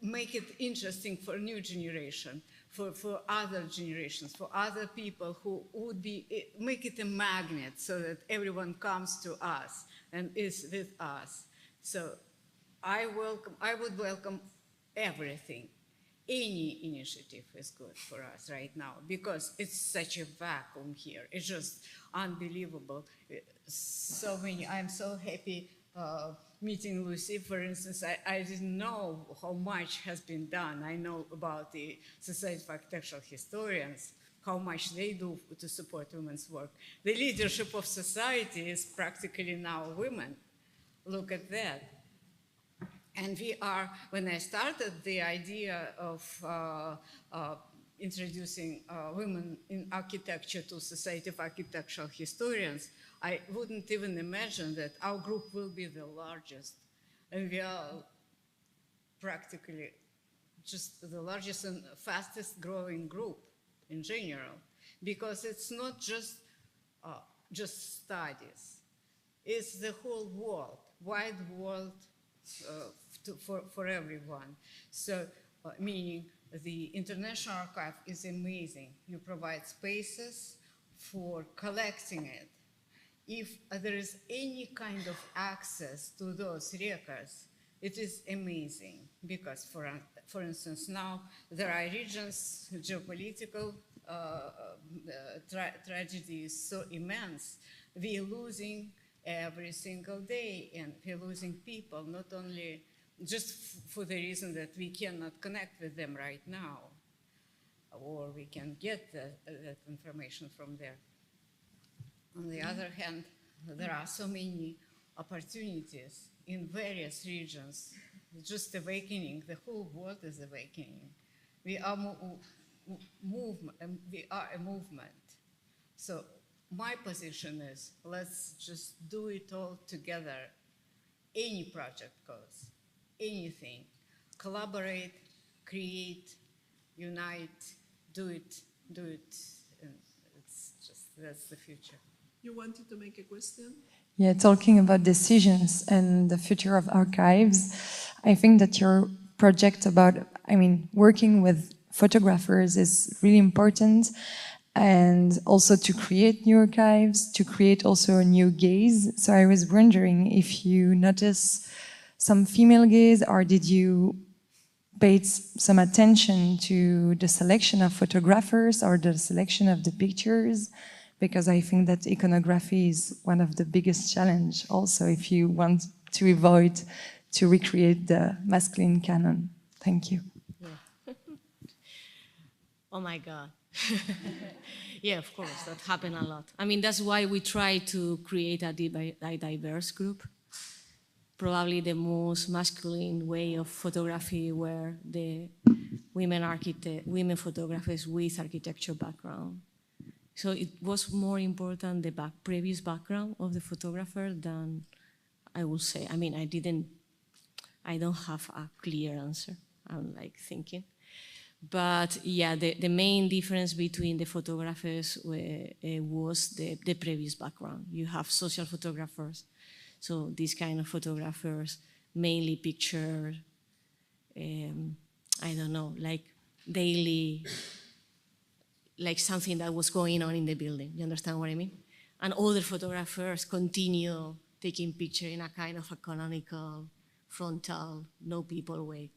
Make it interesting for new generation, for other generations, for other people who would be, make it a magnet so that everyone comes to us and is with us. So I would welcome everything. Any initiative is good for us right now, because it's such a vacuum here. It's just unbelievable. So many, I'm so happy meeting Lucy, for instance. I didn't know how much has been done. I know about the Society of Architectural Historians, how much they do to support women's work. The leadership of society is practically now women. Look at that. And we are, when I started the idea of introducing women in architecture to Society of Architectural Historians, I wouldn't even imagine that our group will be the largest. And we are practically just the largest and fastest growing group in general, because it's not just studies. It's the whole world, wide world for everyone. So, meaning the International Archive is amazing. You provide spaces for collecting it. If there is any kind of access to those records, it is amazing, because, for instance, now there are regions, geopolitical tragedy is so immense. We are losing every single day, and we're losing people, not only just for the reason that we cannot connect with them right now, or we can get that information from there. On the other hand, there are so many opportunities in various regions, just awakening. The whole world is awakening. We are a movement. So my position is, let's just do it all together. Any project goes, anything. Collaborate, create, unite, do it, and it's just, that's the future. You wanted to make a question? Yeah, talking about decisions and the future of archives, I think that your project about, working with photographers is really important, and also to create new archives, to create also a new gaze. So I was wondering if you notice some female gaze, or did you pay some attention to the selection of photographers or the selection of the pictures? Because I think that iconography is one of the biggest challenge also if you want to avoid to recreate the masculine canon. Thank you. Yeah. Oh my God. Yeah, of course, that happened a lot. That's why we try to create a diverse group. Probably the most masculine way of photography were the women photographers with architecture background. So it was more important the previous background of the photographer than, I would say. I don't have a clear answer. I'm thinking. But yeah, the main difference between the photographers was the previous background. You have social photographers, so these kind of photographers mainly picture, I don't know, daily, something that was going on in the building. You understand what I mean? And other photographers continue taking picture in a kind of a canonical, frontal, no people way,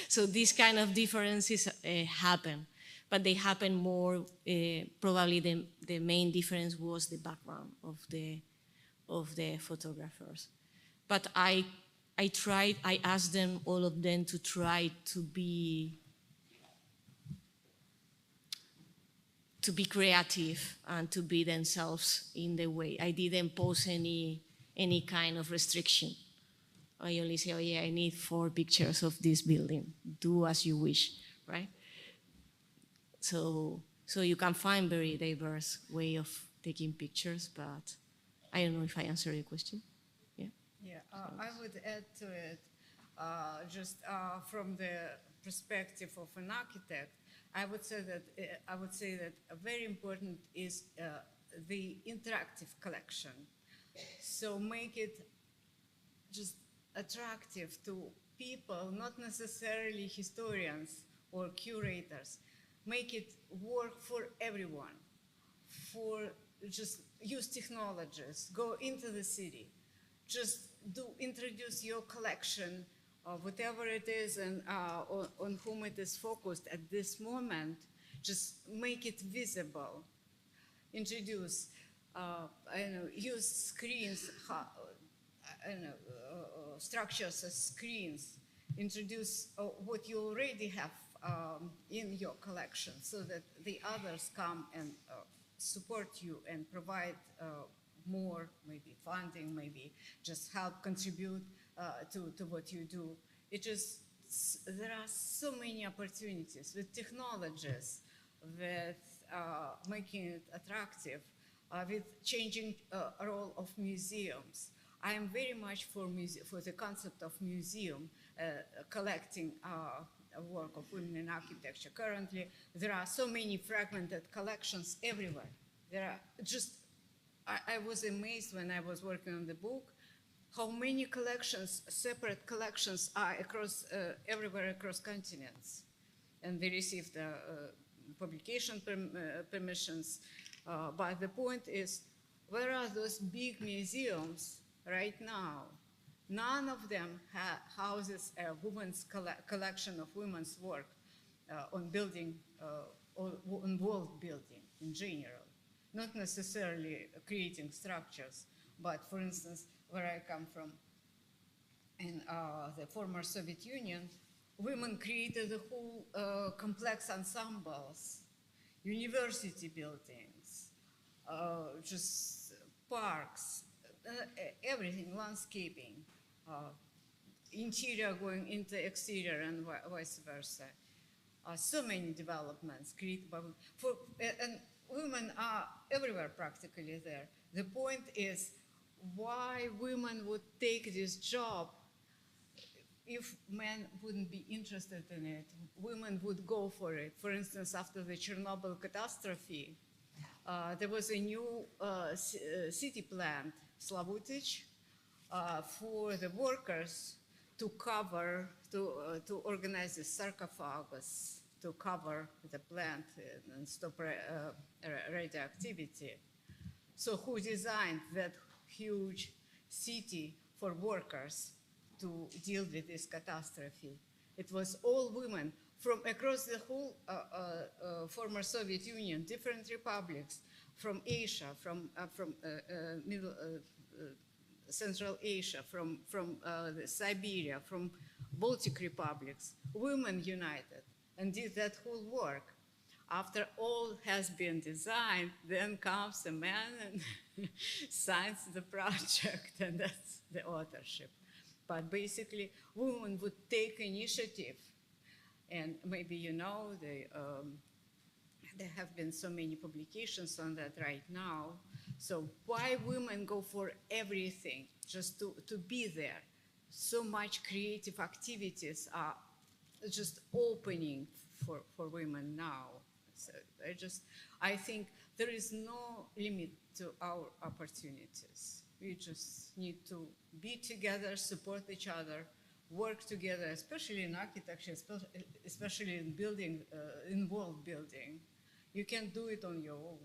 So these kind of differences happen, but they happen more, probably the main difference was the background of the photographers. But I asked them, all of them, to try to be creative and to be themselves in the way. I didn't pose any kind of restriction. I only say, oh yeah, I need 4 pictures of this building. Do as you wish, right? So you can find very diverse way of taking pictures, but I don't know if I answered your question. Yeah. Yeah, I would add to it, just from the perspective of an architect. I would say that very important is the interactive collection. So make it just attractive to people, not necessarily historians or curators. Make it work for everyone. Just use technologies, go into the city, just introduce your collection of whatever it is and on whom it is focused at this moment. Just make it visible. Introduce, use screens, structures as screens. Introduce what you already have in your collection, so that the others come and support you and provide more, maybe funding, maybe just help contribute to what you do. There are so many opportunities with technologies, with making it attractive, with changing role of museums. I am very much for the concept of museum, collecting work of women in architecture. Currently, there are so many fragmented collections everywhere. There are just, I was amazed when I was working on the book, how many collections, separate collections are across, everywhere across continents. And they received publication permissions. But the point is, where are those big museums right now? None of them houses a women's collection of women's work on building, on world building in general. Not necessarily creating structures, but for instance, where I come from, in the former Soviet Union, women created a whole complex ensembles, university buildings, just parks, everything, landscaping, interior going into exterior and vice versa. So many developments created by women. And women are everywhere practically there. The point is why women would take this job. If men wouldn't be interested in it, women would go for it. For instance, after the Chernobyl catastrophe, there was a new city plant, Slavutich, for the workers to cover, to organize the sarcophagus, to cover the plant and stop radioactivity. So who designed that huge city for workers to deal with this catastrophe? It was all women from across the whole former Soviet Union, different republics, from Asia, from Central Asia, from Siberia, from Baltic republics. Women united and did that whole work. After all has been designed, then comes a man and signs the project, and that's the authorship. But basically, women would take initiative. And maybe you know, there have been so many publications on that right now. So why women go for everything, just to be there? So much creative activities are just opening for women now. So I think there is no limit to our opportunities. We just need to be together, support each other, work together, especially in architecture, especially in building, in world building. You can't do it on your own.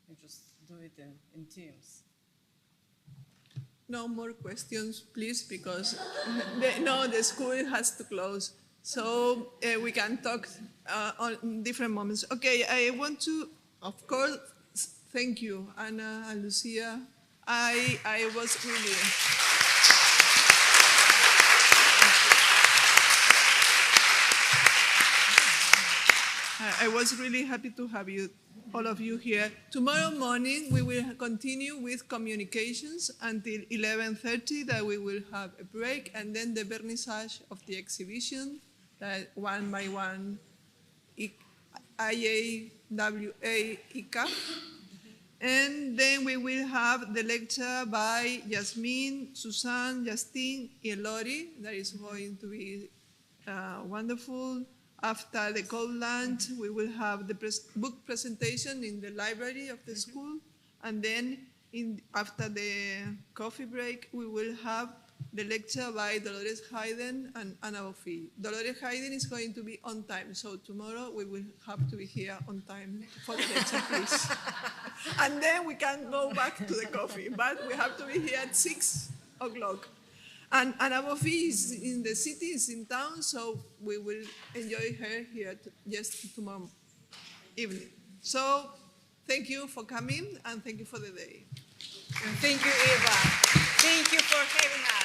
You just do it in teams. No more questions, please, because the school has to close. So we can talk on different moments. Okay, I want to, of course, thank you, Anna and Lucia. I was really... I was really happy to have you, all of you here. Tomorrow morning, we will continue with communications until 11:30, that we will have a break, and then the vernissage of the exhibition, that one by one, IAWA, ICAF. And then we will have the lecture by Yasmin, Susan, Justine, and Lori. That is going to be wonderful. After the cold lunch, we will have the book presentation in the library of the school. And then after the coffee break, we will have the lecture by Dolores Hayden and Anna Sokolina. Dolores Hayden is going to be on time, so tomorrow we will have to be here on time for the lecture, please. And then we can go back to the coffee, but we have to be here at 6 o'clock. And Anna Sokolina is in the city, is in town, so we will enjoy her here just tomorrow evening. So thank you for coming, and thank you for the day. And thank you, Eva. Thank you for having us.